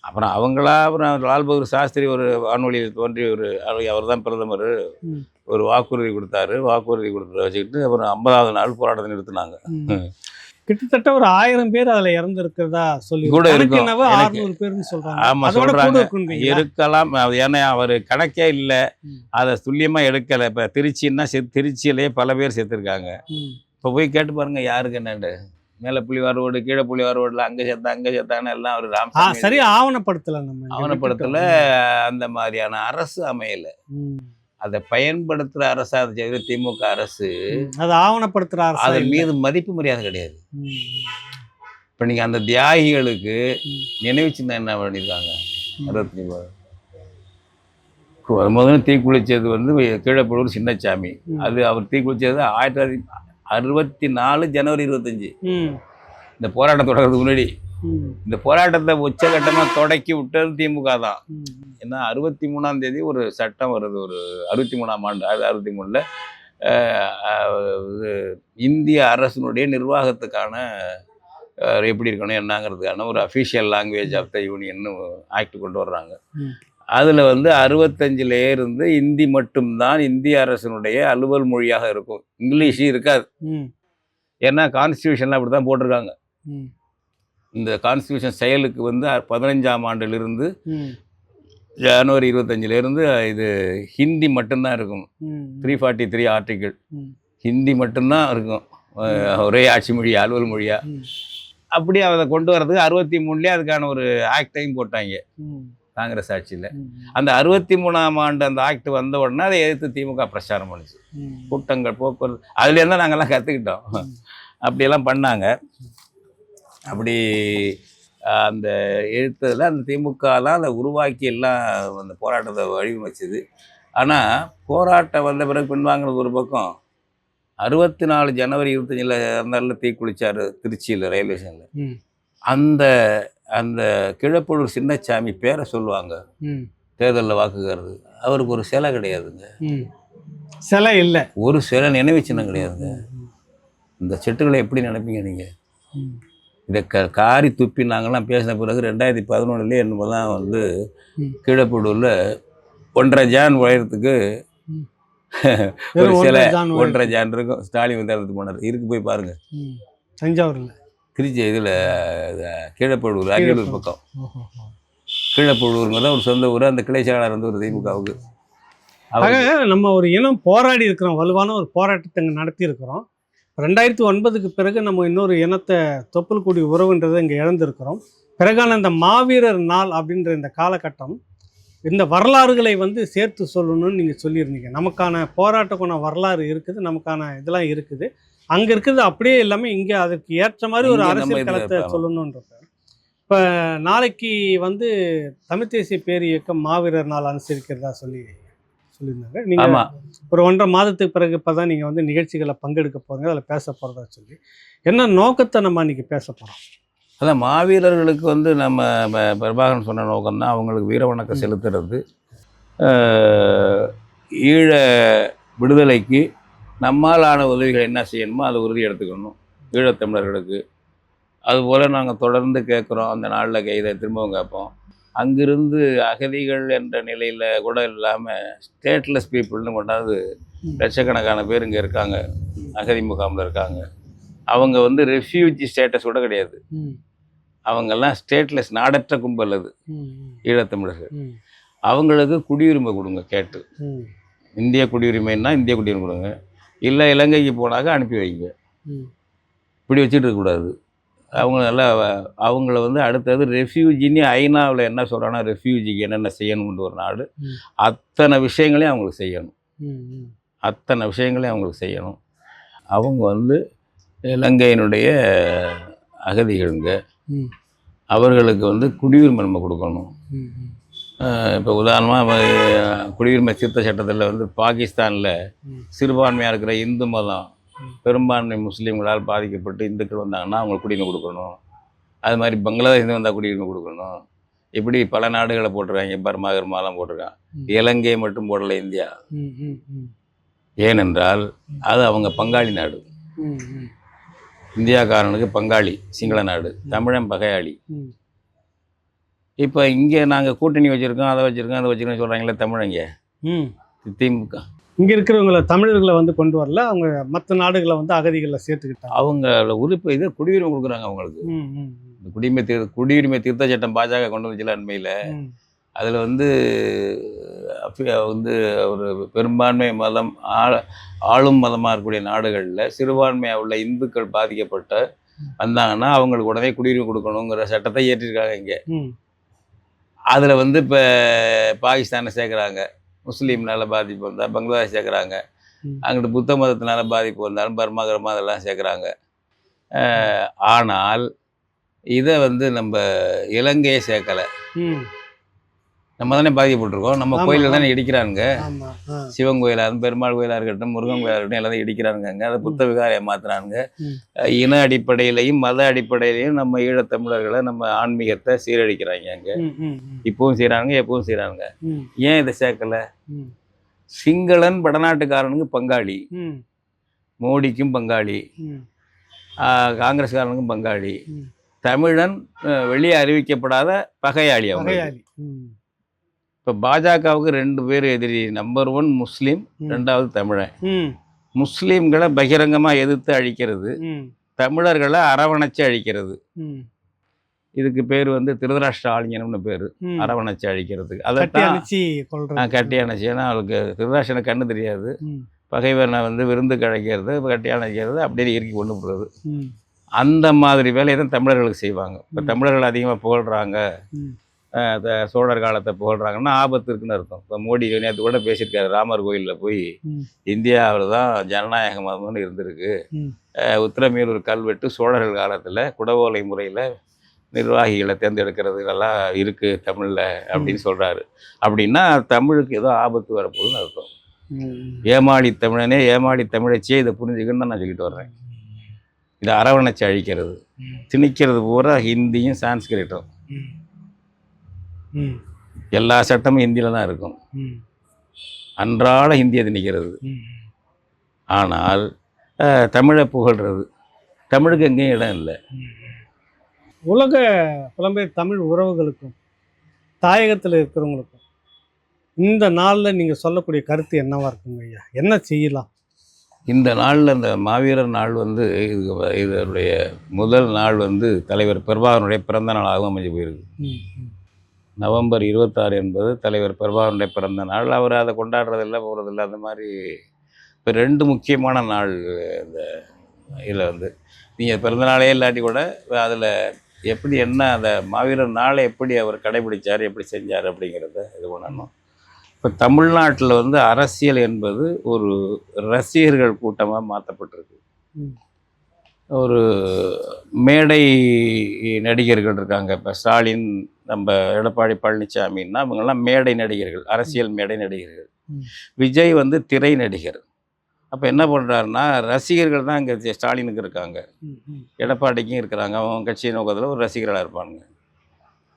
அப்புறம் அப்புறம் லால் பகதூர் சாஸ்திரி ஒரு வானொலியில் தோன்றி அவர் தான் பிரதமர், ஒரு வாக்குறுதி கொடுத்தாரு. வாக்குறுதி கொடுத்து வச்சுக்கிட்டு அப்புறம் 50ஆவது நாள் போராட்டத்தை நிறுத்தினாங்க. கிட்டத்தட்ட ஒரு 1000 பேர் அதுல இறந்துருக்கிறதா சொல்லி கூட இருக்கும். 600 பேர்னு சொல்றாங்க. ஆமா சொல்றாங்க, இருக்கலாம். ஏன்னா அவர் கணக்கே இல்லை, அதை துல்லியமா எடுக்கலை. இப்போ திருச்சின்னா திருச்சியிலேயே பல பேர் செத்துருக்காங்க. இப்போ போய் கேட்டு பாருங்க யாருக்கு என்னண்டு. மேலே புலிவார் ரோடு கீழே புலிவார் ரோடில் அங்கே சேர்த்தான்னு எல்லாம் ஒரு ராமசாமி சரியா ஆவணப்படுத்தல நம்ம இங்க ஆவணப்படத்தில் விட்டுட்டோம். அந்த மாதிரியான அரசு அமையலை. ம். அதை பயன்படுத்துகிற அரசா செய்கிற திமுக அரசு அது ஆவணப்படுத்துற அரசா அதன் இல்ல. மீது மதிப்பு மரியாதை கிடையாது. ம். இப்போ நீங்கள் அந்த தியாகிகளுக்கு ம். நினைவு சின்னம் என்ன பண்ணியிருக்காங்க? ம். 63 முதல்ல தீக்குளிச்சது வந்து கீழப்பழூர் சின்னசாமி. ம். அது அவர் தீக்குளிச்சது 1964 ஜனவரி 25. ம். இந்த போராட்டம் தொடர்றதுக்கு முன்னாடி ம். இந்த போராட்டத்தை உச்சகட்டமாக தொடக்கி விட்டது திமுக தான். ம். ஏன்னா 63ஆம் தேதி ஒரு சட்டம் வருது, ஒரு 63ஆம் ஆண்டு 63ல் இந்திய அரசினுடைய நிர்வாகத்துக்கான எப்படி இருக்கணும் என்னங்கிறதுக்கான ஒரு official language of the union act கொண்டு வர்றாங்க. ம். அதில் வந்து 65லே இருந்து இந்தி மட்டும்தான் இந்திய அரசினுடைய அலுவல் மொழியாக இருக்கும். இங்கிலீஷு இருக்காது. ம். ஏன்னா கான்ஸ்டியூஷனில் அப்படி தான் போட்டிருக்காங்க. ம். இந்த கான்ஸ்டியூஷன் செயலுக்கு வந்து 15ஆம் ஆண்டிலிருந்து ம். ஜனவரி 25லேருந்து இது ஹிந்தி மட்டும்தான் இருக்கும். ம். 343 ஆர்டிக்கிள் ம். ஹிந்தி மட்டும்தான் இருக்கும். ஒரே ஆட்சி மொழி அலுவல் மொழியா. ம். அப்படி அதை கொண்டு வர்றதுக்கு 63லேயே அதுக்கான ஒரு ஆக்டையும் போட்டாங்க ம். காங்கிரஸ் ஆட்சியில். ம். அந்த 63ஆம் ஆண்டு அந்த ஆக்ட் வந்த உடனே அதை எதிர்த்து திமுக பிரச்சாரம் பண்ணுச்சு. ம். கூட்டங்கள் போக்குவரத்து அதுலேருந்து தான் நாங்கள்லாம் கற்றுக்கிட்டோம். அப்படியெல்லாம் பண்ணாங்க. அப்படி அந்த எழுத்ததில் அந்த திமுகலாம் அதை உருவாக்கி எல்லாம் அந்த போராட்டத்தை வடிவமைச்சது. ஆனால் போராட்டம் வந்த பிறகு பின்வாங்கினது ஒரு பக்கம். 64 ஜனவரி 25 இருந்தாலும் தீக்குளிச்சார் திருச்சியில் ரயில்வே ஸ்டேஷனில். ம். அந்த அந்த கிழப்பழூர் சின்னசாமி பேரை சொல்லுவாங்க ம். தேர்தலில் வாக்குகிறது. அவருக்கு ஒரு சிலை கிடையாதுங்க. ம். சிலை இல்லை. ஒரு சிலை நினைவு சின்னம் கிடையாதுங்க. இந்த செட்டுகளை எப்படி நினைப்பீங்க நீங்கள்? ம். இதை காரி துப்பி நாங்கள்லாம் பேசின பிறகு 2011 என்னமோ தான் வந்து ம். கீழப்பழூரில் 1.5 ஜான் உயரத்துக்கு ம். ஒரு வெறும் சிலை 1.5 ஜான் 1.5 ஜான் இருக்கும். ஸ்டாலின் வந்து இடத்துக்கு போனார். இருக்கு போய் பாருங்கள். ம். தஞ்சாவூர்ல திருச்சி இதில் கீழப்பழூர் அரியலூர் பக்கம். ஓஹோ. கீழப்பழூருங்கிறத ஒரு சொந்த ஊர். அந்த கிளை செயலாளர் வந்து ஒரு திமுகவுக்கு. ஆக நம்ம ஒரு இனம் போராடி இருக்கிறோம், வலுவான ஒரு போராட்டத்தை இங்கே நடத்தி இருக்கிறோம். 2009க்கு பிறகு நம்ம இன்னொரு இனத்தை தொப்புள் கூடி உறவுன்றதை இங்கே இழந்திருக்கிறோம். பிறகான இந்த மாவீரர் நாள் அப்படின்ற இந்த காலகட்டம் இந்த வரலாறுகளை வந்து சேர்த்து சொல்லணும்னு நீங்கள் சொல்லியிருந்தீங்க. நமக்கான போராட்டக்கான வரலாறு இருக்குது, நமக்கான இதெல்லாம் இருக்குது. அங்கே இருக்கிறது அப்படியே எல்லாமே இங்கே அதற்கு ஏற்ற மாதிரி ஒரு இங்க நம்ம அரசியல் இதுல களத்தை இருக்கலாம். சொல்லணுன்றப்ப இப்போ நாளைக்கு வந்து தமிழ் தேசிய பேர் இயக்கம் மாவீரர் நாள் அனுசரிக்கிறதா சொல்லியிருந்தாங்க. நீங்கள் ஆமாம். ஒரு 1.5 மாதத்துக்கு பிறகு இப்போ தான் நீங்கள் வந்து நிகழ்ச்சிகளை பங்கெடுக்க போகிறீங்க, அதில் பேச போகிறதா சொல்லி என்ன நோக்கத்தை நம்ம அன்றைக்கி பேச போகிறோம்? அதான் மாவீரர்களுக்கு வந்து நம்ம பிரபாகரன் சொன்ன நோக்கம்தான் அவங்களுக்கு வீர வணக்கம் செலுத்துறது. ஈழ விடுதலைக்கு நம்மாலான உதவிகள் என்ன செய்யணுமோ அதை உறுதி எடுத்துக்கணும் ஈழத்தமிழர்களுக்கு. அதுபோல் நாங்கள் தொடர்ந்து கேட்குறோம். அந்த நாளில் இதை திரும்பவும் கேட்போம். அங்கிருந்து அகதிகள் என்ற நிலையில் கூட இல்லாமல் ஸ்டேட்லெஸ் பீப்புள்னு கொண்டாந்து லட்சக்கணக்கான பேர் இங்கே இருக்காங்க, அகதி முகாமில் இருக்காங்க. அவங்க வந்து ரெஃப்யூஜி ஸ்டேட்டஸ் கூட கிடையாது. அவங்கெல்லாம் ஸ்டேட்லெஸ் நாடற்ற கும்பல் அது ஈழத்தமிழர்கள். அவங்களுக்கு குடியுரிமை கொடுங்க கேட்டு. இந்திய குடியுரிமைன்னா இந்திய குடியுரிமை கொடுங்க, இல்லை இலங்கைக்கு போனாக்க அனுப்பி வைங்க. இப்படி வச்சுட்டு இருக்கக்கூடாது. அவங்க நல்லா அவங்கள வந்து அடுத்தது ரெஃப்யூஜின்னு ஐநாவில் என்ன சொல்கிறாங்கன்னா ரெஃப்யூஜிக்கு என்னென்ன செய்யணும்னு ஒரு நாடு அத்தனை விஷயங்களையும் அவங்களுக்கு செய்யணும். அத்தனை விஷயங்களையும் அவங்களுக்கு செய்யணும். அவங்க வந்து இலங்கையினுடைய அகதிகளுங்க, அவர்களுக்கு வந்து குடியுரிமை நம்ம கொடுக்கணும். இப்போ உதாரணமாக குடியுரிமை திருத்த சட்டத்தில் வந்து பாகிஸ்தானில் சிறுபான்மையாக இருக்கிற இந்து மதம் பெரும்பான்மை முஸ்லீம்களால் பாதிக்கப்பட்டு இந்துக்கள் வந்தாங்கன்னா அவங்களுக்கு குடியுரிமை கொடுக்கணும். அது மாதிரி பங்களாதேஷ்லேருந்து வந்தால் குடியுரிமை கொடுக்கணும். இப்படி பல நாடுகளை போட்டிருக்காங்க. பர்மா கர்மாலாம் போட்டிருக்காங்க. இலங்கை மட்டும் போடலை இந்தியா. ஏனென்றால் அது அவங்க பங்காளி நாடு. இந்தியாக்காரனுக்கு பங்காளி சிங்கள நாடு, தமிழன் பகையாளி. இப்போ இங்கே நாங்கள் கூட்டணி வச்சுருக்கோம், அதை வச்சுருக்கோம், அதை வச்சுருக்கோம் சொல்கிறாங்களே தமிழங்க. திமுக இங்கே இருக்கிறவங்கள தமிழர்களை வந்து கொண்டு வரல, அவங்க மற்ற நாடுகளை வந்து அகதிகளை சேர்த்துக்கிட்டாங்க. அவங்க உறுப்பு இது குடியுரிமை கொடுக்குறாங்க அவங்களுக்கு. இந்த குடியுரிமை திருத்த சட்டம் பாஜக கொண்டு வந்துச்சுல அண்மையில். அதில் வந்து ஒரு பெரும்பான்மை மதம் ஆளும் மதமாக இருக்கக்கூடிய நாடுகளில் சிறுபான்மையாக உள்ள இந்துக்கள் பாதிக்கப்பட்ட வந்தாங்கன்னா அவங்களுக்கு உடனே குடியுரிமை கொடுக்கணுங்கிற சட்டத்தை இயற்றிருக்காங்க இங்கே. ம். அதில் வந்து இப்போ பாகிஸ்தானை சேர்க்குறாங்க, முஸ்லீம்னால பாதிப்பு வந்தால் பங்களாதேஷ் சேர்க்குறாங்க, ம். அங்கிட்டு புத்த மதத்தினால பாதிப்பு வந்தாலும் பர்மா கர்மா அதெல்லாம் சேர்க்குறாங்க. ஆனால் இதை வந்து நம்ம இலங்கையை சேர்க்கலை. ம். நம்ம தானே பாதிக்கப்பட்டிருக்கோம். நம்ம ஆமா. கோயிலில் தானே இடிக்கிறாங்க. ஆமா. சிவன் கோயிலாக இருக்கட்டும், பெருமாள் கோயிலாக இருக்கட்டும், முருகன் கோயிலாக இருக்கட்டும், எல்லாத்தையும் இடிக்கிறாங்க. அங்கே அதை புத்த விகாரையை மாற்றுறாங்க. ம். இன அடிப்படையிலையும் மத அடிப்படையிலையும் நம்ம ஈழத்தமிழர்களை நம்ம ஆன்மீகத்தை சீரழிக்கிறாங்க அங்கே. ம். ம். ம். இப்பவும் செய்கிறாங்க, எப்பவும் செய்கிறாங்க. ம். ஏன் இதை சேர்க்கலை? ம். சிங்களன் வடநாட்டுக்காரனுக்கு பங்காளி, ம். மோடிக்கும் பங்காளி, ம். காங்கிரஸ்காரனுக்கும் பங்காளி, ம். தமிழன் வெளியே அறிவிக்கப்படாத பகையாளி அவங்க. பகையாளி. ம். இப்போ பாஜகவுக்கு 2 பேர் எதிரி. நம்பர் 1 முஸ்லீம், ம். 2வது தமிழன். ம். முஸ்லீம்களை பகிரங்கமாக எதிர்த்து அழிக்கிறது, ம். தமிழர்களை அரவணைச்சு அழிக்கிறது. ம். இதுக்கு பேர் வந்து திருதராஷ்டிர ஆலிங்கனம்னு பேர், ம். அரவணைச்சு அழிக்கிறதுக்கு. கட்டி அதைத்தான் அணைச்சி கொள்றது. கட்டி அணைச்சி. ஏன்னா அவளுக்கு திருதராஷ்டிரனுக்கு கண்ணு தெரியாது. ம். பகைவனை வந்து விருந்துக்கு அழைக்கிறது, கட்டி அணைக்கிறது, அப்படியே இறுக்கி கொண்டு போகிறது. ம். அந்த மாதிரி வேலையை தான் தமிழர்களுக்கு செய்வாங்க. இப்போ தமிழர்கள் அதிகமாக புகழ்கிறாங்க, ம். சோழர் காலத்தை புகழ்கிறாங்கன்னா ஆபத்து இருக்குன்னு அர்த்தம். இப்போ மோடி நேற்று கூட பேசியிருக்காரு, ராமர் கோயிலில் போய் ம். இந்தியாவில் தான் ஜனநாயக மதம்னு இருந்திருக்கு, ம். உத்திரமேரூர் கல்வெட்டு சோழர்கள் காலத்தில் குடவோலை முறையில் நிர்வாகிகளை தேர்ந்தெடுக்கிறது இதெல்லாம் இருக்குது தமிழில் அப்படின்னு சொல்கிறாரு. அப்படின்னா தமிழுக்கு ஏதோ ஆபத்து வரப்போகுதுன்னு அர்த்தம். ம். ஏமாளி தமிழனே ஏமாளி தமிழச்சியே இதை புரிஞ்சுக்கன்னு தான் நான் சொல்லிட்டு வர்றேன். இதை அரவணைச்சு அழிக்கிறது, திணிக்கிறது பூரா ஹிந்தியும் சான்ஸ்கிரிட்டும். ம். ம். எல்லா சட்டமும் ஹிந்தியில் தான் இருக்கும். ம். அன்றாட ஹிந்தியை திணிக்கிறது. ம். ஆனால் தமிழை புகழ்கிறது. தமிழுக்கு எங்கேயும் இடம் இல்லை. உலக புலம்பெயர் தமிழ் உறவுகளுக்கும் தாயகத்தில் இருக்கிறவங்களுக்கும் இந்த நாளில் நீங்கள் சொல்லக்கூடிய கருத்து என்னவா இருக்குங்க ஐயா? என்ன செய்யலாம்? இந்த நாளில் இந்த மாவீரர் நாள் வந்து இதனுடைய முதல் நாள் வந்து தலைவர் பிரபாகரனுடைய பிறந்த நாளாகவும் அமைஞ்சு போயிருக்கு. ம். ம். நவம்பர் 26 என்பது தலைவர் பிரபாகரனுடைய பிறந்த நாள். அவர் அதை கொண்டாடுறதில்ல, போகிறதில்ல. அந்த மாதிரி இப்போ 2 முக்கியமான நாள் இந்த இதில் வந்து நீங்கள் பிறந்த நாளே இல்லாட்டி கூட அதில் எப்படி என்ன அந்த மாவீரர் நாளை எப்படி அவர் கடைபிடிச்சார், எப்படி செஞ்சார் அப்படிங்கிறத இது பண்ணணும். இப்போ தமிழ்நாட்டில் வந்து அரசியல் என்பது ஒரு ரசிகர்கள் கூட்டமாக மாற்றப்பட்டிருக்கு. ம். ஒரு மேடை நடிகர்கள் இருக்காங்க. இப்போ ஸ்டாலின், நம்ம எடப்பாடி பழனிசாமின்னா அவங்கெல்லாம் மேடை நடிகர்கள், அரசியல் மேடை நடிகர்கள். ம். விஜய் வந்து திரை நடிகர். அப்போ என்ன பண்ணுறாருன்னா ரசிகர்கள் தான் இங்கே ஸ்டாலினுக்கு இருக்காங்க, ம். ம். எடப்பாடிக்கும் இருக்கிறாங்க. அவங்க கட்சி நோக்கத்தில் ஒரு ரசிகர்களாக இருப்பாங்க.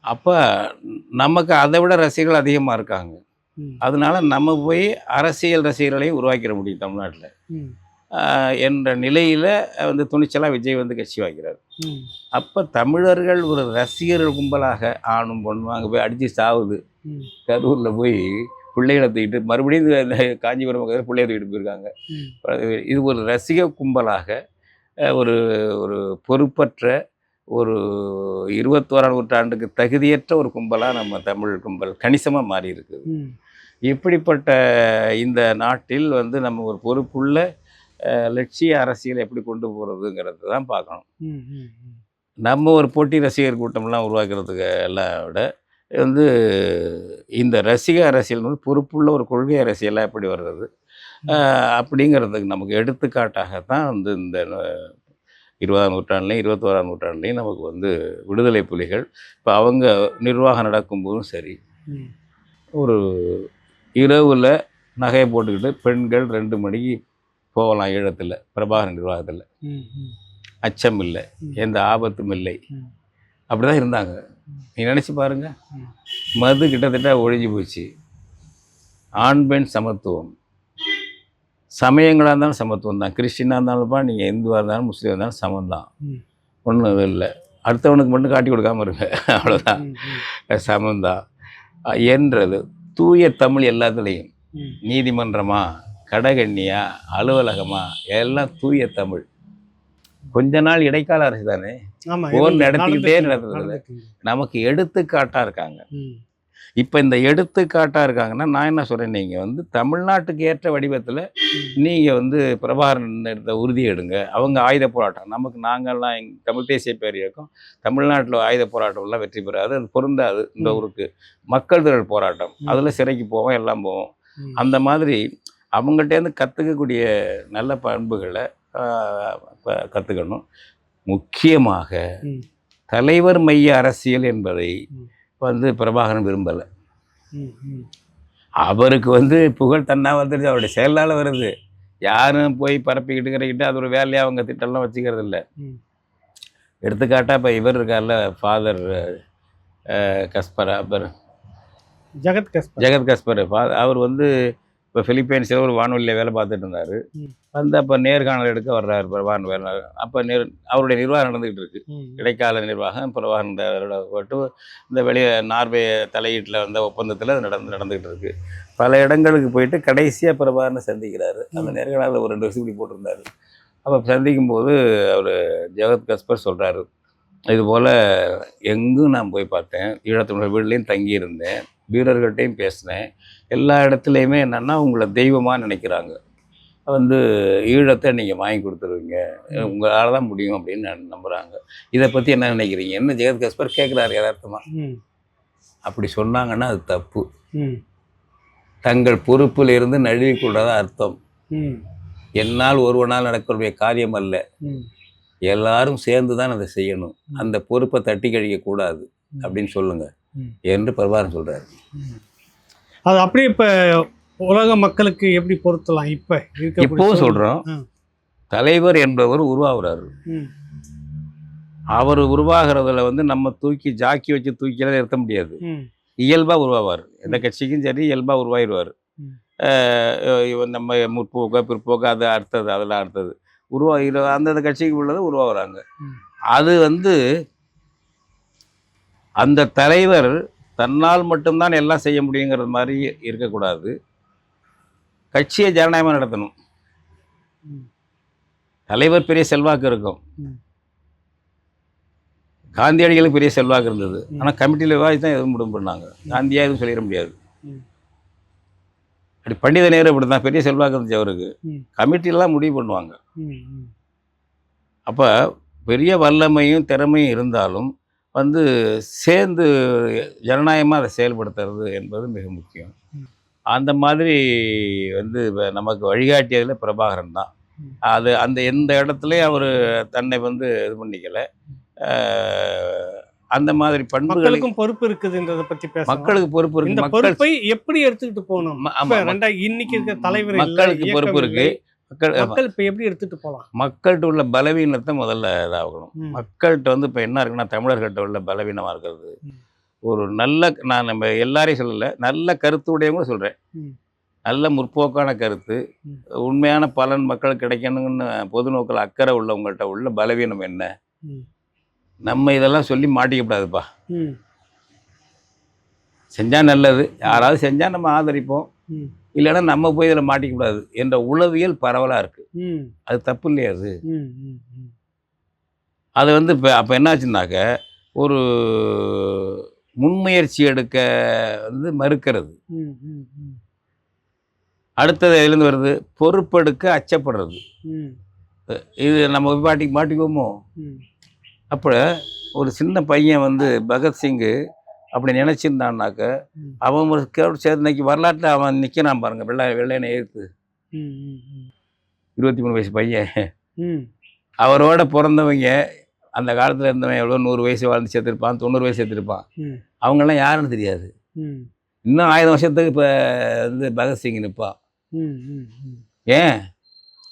அப்போ நமக்கு அதை விட ரசிகர்கள் அதிகமாக இருக்காங்க. ம். அதனால நம்ம போய் அரசியல் ரசிகர்களையும் உருவாக்கிட முடியும் தமிழ்நாட்டில் ம். என்ற நிலையில் வந்து துணிச்சலாக விஜய் வந்து கட்சி வைக்கிறார். ம். அப்போ தமிழர்கள் ஒரு ரசிகர்கள் கும்பலாக ஆணும் பொண்ணும் அங்கே போய் அடித்து சாவுது. ம். கரூரில் போய் பிள்ளைகளை தூக்கிட்டு மறுபடியும் காஞ்சிபுரம் பக்கத்தில் பிள்ளையை தூக்கிட்டு போயிருக்காங்க. ம். இது ஒரு ரசிக கும்பலாக ஒரு ஒரு பொறுப்பற்ற ஒரு 21ஆம் நூற்றாண்டுக்கு தகுதியற்ற ஒரு கும்பலாக நம்ம தமிழ் கும்பல் கணிசமாக மாறி இருக்குது. ம். இப்படிப்பட்ட இந்த நாட்டில் வந்து நம்ம ஒரு பொறுப்புள்ள லட்சிய அரசியலை எப்படி கொண்டு போகிறதுங்கிறது தான் பார்க்கணும். ம். ம். ம். நம்ம ஒரு போட்டி ரசிகர் கூட்டம்லாம் உருவாக்குறதுக்கு எல்லாம் விட வந்து இந்த ரசிக அரசியல் வந்து பொறுப்புள்ள ஒரு கொள்கை அரசியலாக எப்படி வர்றது அப்படிங்கிறதுக்கு நமக்கு எடுத்துக்காட்டாகத்தான் வந்து இந்த 20ஆம் நூற்றாண்டுலையும் 21ஆம் நூற்றாண்டுலையும் நமக்கு வந்து விடுதலை புலிகள் இப்போ அவங்க நிர்வாகம் நடக்கும்போதும் சரி, ம். ஒரு இரவில் நகையை போட்டுக்கிட்டு பெண்கள் 2 மணிக்கு போகலாம் ஈழத்தில் பிரபாகரன் நிர்வாகத்தில். ம். ம். அச்சம் இல்லை, ம். எந்த ஆபத்தும் இல்லை. ம். அப்படி தான் இருந்தாங்க. நீ நினச்சி பாருங்கள், ம். மது கிட்டத்தட்ட ஒழிஞ்சு போச்சு. ஆண் பெண் சமத்துவம், சமயங்களாக இருந்தாலும் சமத்துவம் தான். கிறிஸ்டினாக இருந்தாலும்ப்பா, நீங்கள் இந்துவாக இருந்தாலும் முஸ்லீமாக இருந்தாலும் சமம் தான். ம். ஒன்றும் இது இல்லை. அடுத்தவனுக்கு மட்டும் காட்டி கொடுக்காம இருங்க, அவ்வளோதான். ம். ம். சமந்தான் என்றது தூய தமிழ் எல்லாத்துலேயும். ம். நீதிமன்றமா, கடகண்ணியா, அலுவலகமா, எல்லாம் தூய தமிழ். கொஞ்ச நாள் இடைக்கால அரசு தானே, ஆமா, போர் இருந்தது. நடத்திக்கிட்டே நடந்துட்டு நடத்துறது நடந்துட்டு. நமக்கு எடுத்துக்காட்டாக இருக்காங்க. ம். இப்போ இந்த எடுத்துக்காட்டாக இருக்காங்கன்னா நான் என்ன சொல்கிறேன், நீங்கள் வந்து தமிழ்நாட்டுக்கு ஏற்ற வடிவத்தில் நீங்கள் வந்து பிரபாகரன் எடுத்த உறுதி எடுங்க. அவங்க ஆயுத போராட்டம் நமக்கு நாங்கள்லாம் தமிழ் தேசிய பேர் இயக்கம் தமிழ்நாட்டில் ஆயுத போராட்டம்லாம் வெற்றி பெறாது, அது பொருந்தாது இந்த ஊருக்கு. மக்கள் திரள் போராட்டம் அதில் சிறைக்கு போவோம், எல்லாம் போவோம். அந்த மாதிரி அவங்கள்ட்டேருந்து கற்றுக்கக்கூடிய நல்ல பண்புகளை கற்றுக்கணும். முக்கியமாக தலைவர் மைய அரசியல் என்பதை வந்து பிரபாகரன் விரும்பலை. அவருக்கு வந்து புகழ் தன்னா வந்துடுது, அவருடைய செயலால் வருது. யாரும் போய் பரப்பிக்கிட்டு கிடைக்கிட்டு அது ஒரு வேலையாக அவங்க திட்டம்லாம் வச்சுக்கிறது இல்லை. எடுத்துக்காட்டாக இப்போ இவர் இருக்கார்ல, ஃபாதர் கஸ்பர், அப்புறம் ஜெகத் கஸ்பர். அவர் வந்து இப்போ பிலிப்பைன்ஸில் ஒரு வானொலியில் வேலை பார்த்துட்டு இருந்தார். வந்து அப்போ நேர்காணல் எடுக்க வர்றாரு பிரபாகரன் வேலை. அப்போ அவருடைய நிர்வாகம் நடந்துக்கிட்டு இருக்கு, இடைக்கால நிர்வாகம். பிரபாகரன் போட்டு இந்த வெளியே நார்வே தலையீட்டில் வந்த ஒப்பந்தத்தில் அது நடந்துக்கிட்டு இருக்கு. பல இடங்களுக்கு போயிட்டு கடைசியாக பிரபாகரனை சந்திக்கிறாரு. அந்த நேர்காணலில் ஒரு 2 வருஷம் இப்படி போட்டிருந்தாரு. அப்போ சந்திக்கும் போது அவர் ஜெகத் கஸ்பர் சொல்கிறாரு, இதுபோல் எங்கும் நான் போய் பார்த்தேன், ஈழத்தினுடைய வீட்லேயும் தங்கியிருந்தேன், வீரர்கள்ட்டையும் பேசினேன். எல்லா இடத்துலையுமே என்னென்னா உங்களை தெய்வமாக நினைக்கிறாங்க. வந்து ஈழத்தை நீங்கள் வாங்கி கொடுத்துருவீங்க, உங்களால் தான் முடியும் அப்படின்னு நம்புகிறாங்க. இதை பற்றி என்ன நினைக்கிறீங்க? என்ன ஜெகத் கஸ்பர் கேட்குறாரு யதார்த்தமாக. அப்படி சொன்னாங்கன்னா அது தப்பு. தங்கள் பொறுப்பில் இருந்து நழுவிக்கொள்றதா அர்த்தம். என்னால் ஒருவனால் நடக்கக்கூடிய காரியம் அல்ல, எல்லாரும் சேர்ந்து தான் அதை செய்யணும். அந்த பொறுப்பை தட்டி கழிக்கக்கூடாது அப்படின்னு சொல்லுங்க என்று பிரபாகரன் சொல்கிறார். அது அப்படியே இப்போ உலக மக்களுக்கு எப்படி பொருத்தலாம்? இப்போவும் சொல்கிறோம், தலைவர் என்பவர் உருவாகிறாரு. அவர் உருவாகிறதுல வந்து நம்ம ஜாக்கி வச்சு தூக்கிலாம் நிறுத்த முடியாது. இயல்பாக உருவாவார். எந்த கட்சிக்கும் சரி இயல்பாக உருவாகிடுவார். நம்ம முற்போக்கு பிற்போக்கு அது அடுத்தது, அதெல்லாம் அடுத்தது உருவாகிற அந்தந்த கட்சிக்கு உள்ளதை உருவாகிறாங்க. அது வந்து அந்த தலைவர் தன்னால் மட்டும்தான் எல்லாம் செய்ய முடியுங்கிறது மாதிரி இருக்கக்கூடாது. கட்சியை ஜனநாயகமாக நடத்தணும். தலைவர் பெரிய செல்வாக்கு இருக்கும், காந்தியடிகளுக்கு பெரிய செல்வாக்கு இருந்தது. ஆனால் கமிட்டியில் விவாதி தான் எதுவும் முடிவு பண்ணாங்க. காந்தியாக எதுவும் சொல்லிட முடியாது. அப்படி பண்டித நேரு அப்படி தான், பெரிய செல்வாக்கு இருந்துச்சு அவருக்கு, கமிட்டிலாம் முடிவு பண்ணுவாங்க. அப்போ பெரிய வல்லமையும் திறமையும் இருந்தாலும் வந்து சேர்ந்து ஜனநாயகமாக அதை செயல்படுத்துறது என்பது மிக முக்கியம். அந்த மாதிரி வந்து நமக்கு வழிகாட்டியதில் பிரபாகரன் தான். அது அந்த எந்த இடத்துலையும் அவர் தன்னை வந்து இது பண்ணிக்கலை. அந்த மாதிரி பண்புகளுக்கும் பொறுப்பு இருக்குதுன்றதை பற்றி பேச, மக்களுக்கு பொறுப்பு இருக்கு. இந்த பொறுப்பை எப்படி எடுத்துக்கிட்டு போகணும்? இன்னைக்கு இருக்க தலைவர் மக்களுக்கு பொறுப்பு இருக்கு. மக்கள் இப்போ எப்படி எடுத்துகிட்டு போகலாம்? மக்கள்கிட்ட உள்ள பலவீனத்தை முதல்ல இதாகணும். மக்கள்கிட்ட வந்து இப்போ என்ன இருக்குன்னா, தமிழர்கிட்ட உள்ள பலவீனமாக இருக்கிறது ஒரு நல்ல, நான் நம்ம எல்லாரையும் சொல்லலை, நல்ல கருத்துடையவங்க சொல்கிறேன். நல்ல முற்போக்கான கருத்து, உண்மையான பலன் மக்களுக்கு கிடைக்கணும்னு பொது நோக்கில் அக்கறை உள்ளவங்கள்ட்ட உள்ள பலவீனம் என்ன? நம்ம இதெல்லாம் சொல்லி மாட்டிக்கப்படாதுப்பா. செஞ்சால் நல்லது, யாராவது செஞ்சால் நம்ம ஆதரிப்போம், இல்லைன்னா நம்ம போய் இதில் மாட்டிக்கூடாது என்ற உளவியல் பரவலாக இருக்குது. அது தப்பு இல்லையா? அது வந்து இப்போ அப்போ என்னாச்சுன்னாக்க, ஒரு முன்முயற்சி எடுக்க வந்து மறுக்கிறது. அடுத்தது எதுலேருந்து வருது? பொறுப்பெடுக்க அச்சப்படுறது. இது நம்ம மாட்டிக்குவோமோ? அப்போ ஒரு சின்ன பையன் வந்து பகத்சிங்கு அப்படி நினச்சிருந்தான்னாக்க, அவன் ஒரு சேர்ந்து இன்னைக்கு வரலாற்றில் அவன் நிற்கிறான் பாருங்க, வெள்ளையனை எதிர்த்து. 23 வயசு பையன். அவரோட பிறந்தவங்க அந்த காலத்தில் இருந்தவன் எவ்வளோ 100 வயசு வாழ்ந்து சேர்த்துருப்பான், 90 வயசு சேர்த்துருப்பான். அவங்கெல்லாம் யாருன்னு தெரியாது. இன்னும் 1000 வருஷத்துக்கு இப்போ வந்து பகத்சிங் நிற்பான். ஏன்?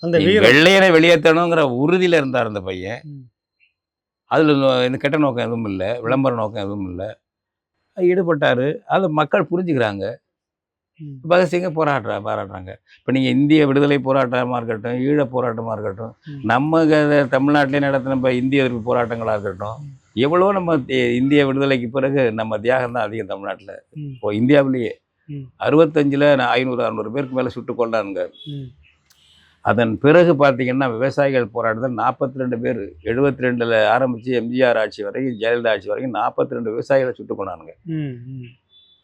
அந்த வெள்ளையனை வெளியேற்றணுங்கிற உறுதியில் இருந்தார் அந்த பையன். அதில் இந்த கெட்ட நோக்கம் எதுவும் இல்லை, விளம்பர நோக்கம் எதுவும் இல்லை, ஈடுபட்டார். அதை மக்கள் புரிஞ்சுக்கிறாங்க. பகத்சிங்கை பாராட்டுறாங்க. இப்போ நீங்கள் இந்திய விடுதலை போராட்டமாக இருக்கட்டும், ஈழ போராட்டமாக இருக்கட்டும், நம்ம தமிழ்நாட்டிலே நடத்தின இப்போ இந்திய எதிர்ப்பு போராட்டங்களாக இருக்கட்டும், எவ்வளோ நம்ம இந்திய விடுதலைக்கு பிறகு நம்ம தியாகம் தான் அதிகம் தமிழ்நாட்டில். இப்போ இந்தியாவிலேயே 65ல் 500-600 பேருக்கு மேலே சுட்டு கொண்டாங்க. அதன் பிறகு பார்த்தீங்கன்னா விவசாயிகள் போராட்டத்தில் 42 பேர், 72ல் ஆரம்பித்து எம்ஜிஆர் ஆட்சி வரைக்கும், ஜெயலலிதா ஆட்சி வரைக்கும் 42 விவசாயிகளை சுட்டு கொண்டானுங்க.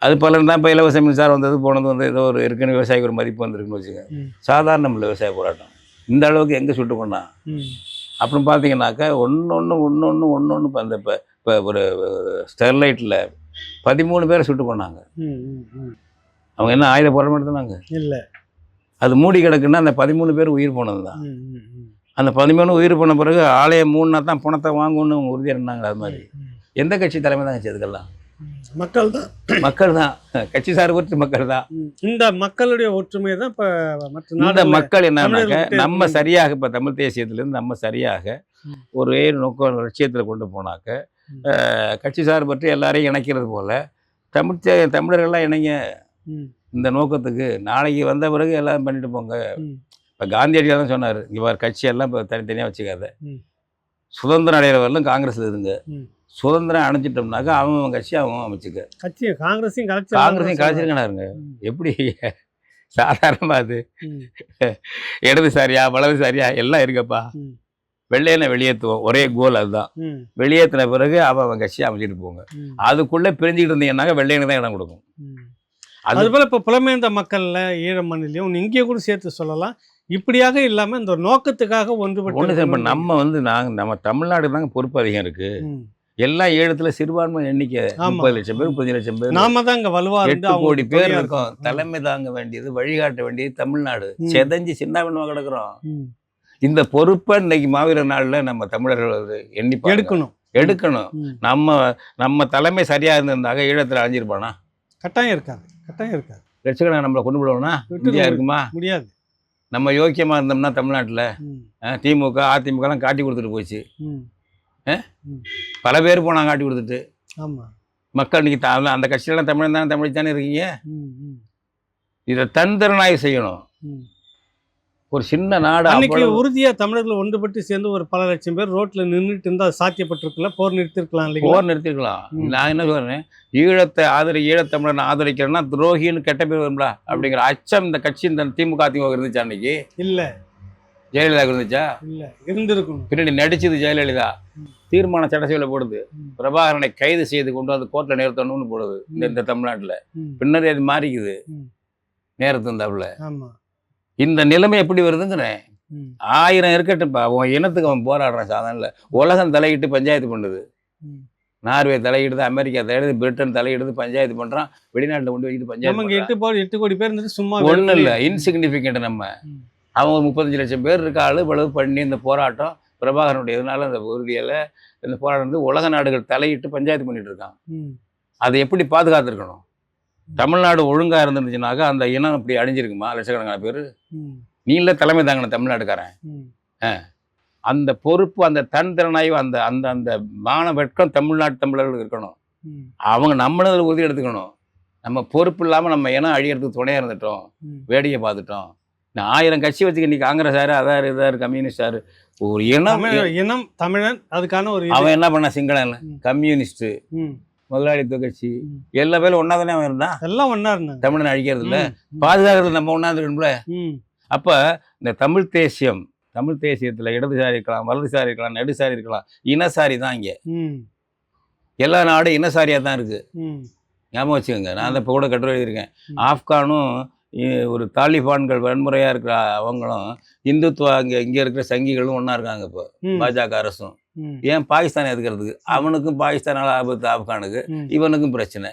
அது பலன் தான். இப்போ இலவச மின்சாரம் வந்தது போனது வந்து ஏதோ ஒரு இருக்குன்னு விவசாயிக்கு ஒரு மதிப்பு வந்திருக்குன்னு வச்சுங்க. சாதாரண இல்லை விவசாய போராட்டம் இந்த அளவுக்கு எங்கே சுட்டு பண்ணான் அப்படின்னு பார்த்தீங்கன்னாக்கா ஒன்று இப்போ அந்த இப்போ ஒரு ஸ்டெர்லைட்டில் 13 பேரை சுட்டு பண்ணாங்க. அவங்க என்ன ஆயுத போராட்டம் நடத்தினாங்க இல்லை, அது மூடி கிடக்குன்னா அந்த 13 பேர் உயிர் போனது தான். அந்த 13 உயிர் போன பிறகு ஆலயம் மூணுனா தான் பணத்தை வாங்கணும்னு அவங்க உறுதியாக இருந்தாங்க. அது மாதிரி எந்த கட்சி தலைமை தான் இதுக்கெல்லாம் மக்கள் தான் கட்சி சார்பற்ற மக்கள் தான். இந்த மக்களுடைய ஒற்றுமை தான் இப்போ இந்த மக்கள் என்னன்னாக்க நம்ம சரியாக இப்போ தமிழ் தேசியத்திலேருந்து நம்ம சரியாக ஒரே நோக்கம் லட்சியத்தில் கொண்டு போனாக்க கட்சி சார்பற்று எல்லாரையும் இணைக்கிறது போல தமிழர்கள்லாம் இணைங்க இந்த நோக்கத்துக்கு. நாளைக்கு வந்த பிறகு எல்லாம் பண்ணிட்டு போங்க. இப்போ காந்தியடிகள் தான் சொன்னார், இங்கே கட்சியெல்லாம் இப்போ தனித்தனியாக வச்சுக்காத, சுதந்திரம் அடைகிற வரலும் காங்கிரஸில் இருங்க, சுதந்திரம் அணைச்சிட்டோம்னாக்கா அவன் கட்சி அவன் அமைச்சுக்க. காங்கிரஸையும் கலைச்சிருக்கனாருங்க. எப்படி சாதாரணமாக அது இடதுசாரியா வலதுசாரியா எல்லாம் இருக்கப்பா, வெள்ளையனை வெளியேற்றுவோம், ஒரே கோல் அதுதான். வெளியேற்றின பிறகு அவன் கட்சியை அமைச்சிட்டு போங்க. அதுக்குள்ளே பிரிஞ்சுக்கிட்டு இருந்தீங்கன்னாக்க வெள்ளையனுக்கு தான் இடம் கொடுக்கும். அதுபோல் இப்போ புலமேந்த மக்களில் ஈழ மண்ணிலையும் இங்கே கூட சேர்த்து சொல்லலாம், இப்படியாக இல்லாமல் இந்த நோக்கத்துக்காக ஒன்றுபட்டு இப்போ நம்ம வந்து நம்ம தமிழ்நாடு தாங்க பொறுப்பு அதிகம் இருக்குது. எல்லா ஈழத்துல சிறுபான்மை எண்ணிக்கை 30 லட்சம் பேர் 35 லட்சம் பேர், நாம தான் இங்கே வலுவா 8 கோடி பேர் இருக்கோம். தலைமை தாங்க வேண்டியது, வழிகாட்ட வேண்டியது தமிழ்நாடு. செதஞ்சு சின்ன கிடக்குறோம். இந்த பொறுப்பை இன்னைக்கு மாவீரர் நாளில் நம்ம தமிழர்கள் எண்ணி எடுக்கணும். நம்ம தலைமை சரியா இருந்திருந்தாங்க ஈழத்தில் அழிஞ்சிருப்பானா? கட்டாயம் இருக்காது. லட்சக்கணக்கான நம்மளை கொண்டு போடுவோம்னா இந்தியா இருக்குமா? முடியாது. நம்ம யோக்கியமா இருந்தோம்னா தமிழ்நாட்டில் திமுக அதிமுகலாம் காட்டி கொடுத்துட்டு போச்சு. பல பேர் போனாங்க காட்டி கொடுத்துட்டு. மக்கள் இன்னைக்கு அந்த கட்சியெல்லாம் தமிழ் தானே இருக்கீங்க. இதை தந்திரனாய் செய்யணும். ஒரு சின்ன நாடு அன்னைக்கு உறுதியா தமிழர்கள் ஒன்றுபட்டு சேர்ந்து ஒரு பல லட்சம் பேர் ரோட்ல நின்றுட்டு இருந்தா சாத்தியப்பட்டிருக்கல, போர் நிறுத்திருக்கலாம். நான் என்ன சொல்றேன், ஈழத்தமிழன் ஆதரிக்கிறேன்னா துரோகின்னு கெட்ட பேர் வரும்ல அப்படிங்கிற அச்சம் இந்த கட்சி இந்த திமுக இருந்துச்சா? அன்னைக்கு இல்ல. ஜெயலலிதா இருந்துச்சா? இல்ல, இருந்திருக்கும். பின்னாடி நடிச்சது ஜெயலலிதா. தீர்மான சட்டசபையில போடுது, பிரபாகரனை கைது செய்து கொண்டு வந்து கோர்ட்ல நிறுத்தணும்னு போடுது இந்த தமிழ்நாட்டுல. பின்னாடி அது மாறிக்குது நேரத்துந்தாப்புல. இந்த நிலைமை எப்படி வருதுங்கிறேன். 1000 இருக்கட்டும்ப்பா, அவன் இனத்துக்கு அவன் போராடுறான். சாதாரண உலகம் தலையிட்டு பஞ்சாயத்து பண்ணுது. நார்வே தலையிடுது, அமெரிக்கா தலையிடுது, பிரிட்டன் தலையிடுது, பஞ்சாயத்து பண்றான். வெளிநாட்டில் கொண்டு வைக்கிட்டு பஞ்சாயத்து. 8 கோடி பேர் சும்மா ஒன்றும் இல்லை, இன்சிக்னிஃபிகண்ட். நம்ம அவங்க 35 லட்சம் பேர் இருக்க ஆளு இவ்வளவு பண்ணி இந்த போராட்டம் பிரபாகரனுடைய இதனால இந்த உறுதியில் இந்த போராட்டம் வந்து உலக நாடுகள் தலையிட்டு பஞ்சாயத்து பண்ணிட்டு இருக்கான். அதை எப்படி பாதுகாத்துருக்கணும்? தமிழ்நாடு ஒழுங்கா இருந்துச்சுனாக்கா அந்த இனம் அப்படி அழிஞ்சிருக்குமா? லட்சக்கணக்கான பேர். நீ இல்லை தலைமை தாங்கின தமிழ்நாட்டுக்காரன். அந்த பொறுப்பு, அந்த தன் திறனாய்வு, அந்த அந்த அந்த மான வெட்கம் தமிழ்நாட்டு தமிழர்களுக்கு இருக்கணும். அவங்க நம்மளதில் உறுதி எடுத்துக்கணும். நம்ம பொறுப்பு இல்லாமல் நம்ம இனம் அழியறதுக்கு துணையாக இருந்துட்டோம், வேடிக்கை பார்த்துட்டோம். 1000 கட்சி வச்சுக்க, நீ காங்கிரஸ் ஆறு, அதாரு இதாரு கம்யூனிஸ்ட் ஆறு, ஒரு இனம் தமிழன். அதுக்கான ஒரு அவன் என்ன பண்ண, சிங்களன், கம்யூனிஸ்ட், முதலாளித்துவ கட்சி, எல்லா பேரும் ஒன்னா தானே அவன் இருந்தான். எல்லாம் ஒன்னா இருந்தாங்க. தமிழன் அழிக்கிறது இல்லை, பாதுகாக்கிறது நம்ம ஒன்னா இருக்கணும்ல. அப்ப இந்த தமிழ் தேசியத்துல இடதுசாரி இருக்கலாம், வலதுசாரி இருக்கலாம், நடுசாரி இருக்கலாம், இனசாரி தான் இங்க. எல்லா நாடும் இனசாரியா தான் இருக்கு. ஞாபகம் வச்சுக்கோங்க. நான் அந்த கூட கட்டுரை எழுதியிருக்கேன். ஆப்கானும் ஒரு தாலிபான்கள் வன்முறையா இருக்கிற அவங்களும் இந்துத்துவ இங்க இருக்கிற சங்கிகளும் ஒன்னா இருக்காங்க. இப்போ பாஜக அரசும் ஏன் பாகிஸ்தான் எதுக்கிறதுக்கு? அவனுக்கும் பாகிஸ்தானால ஆபத்து, ஆப்கானுக்கு இவனுக்கும் பிரச்சனை.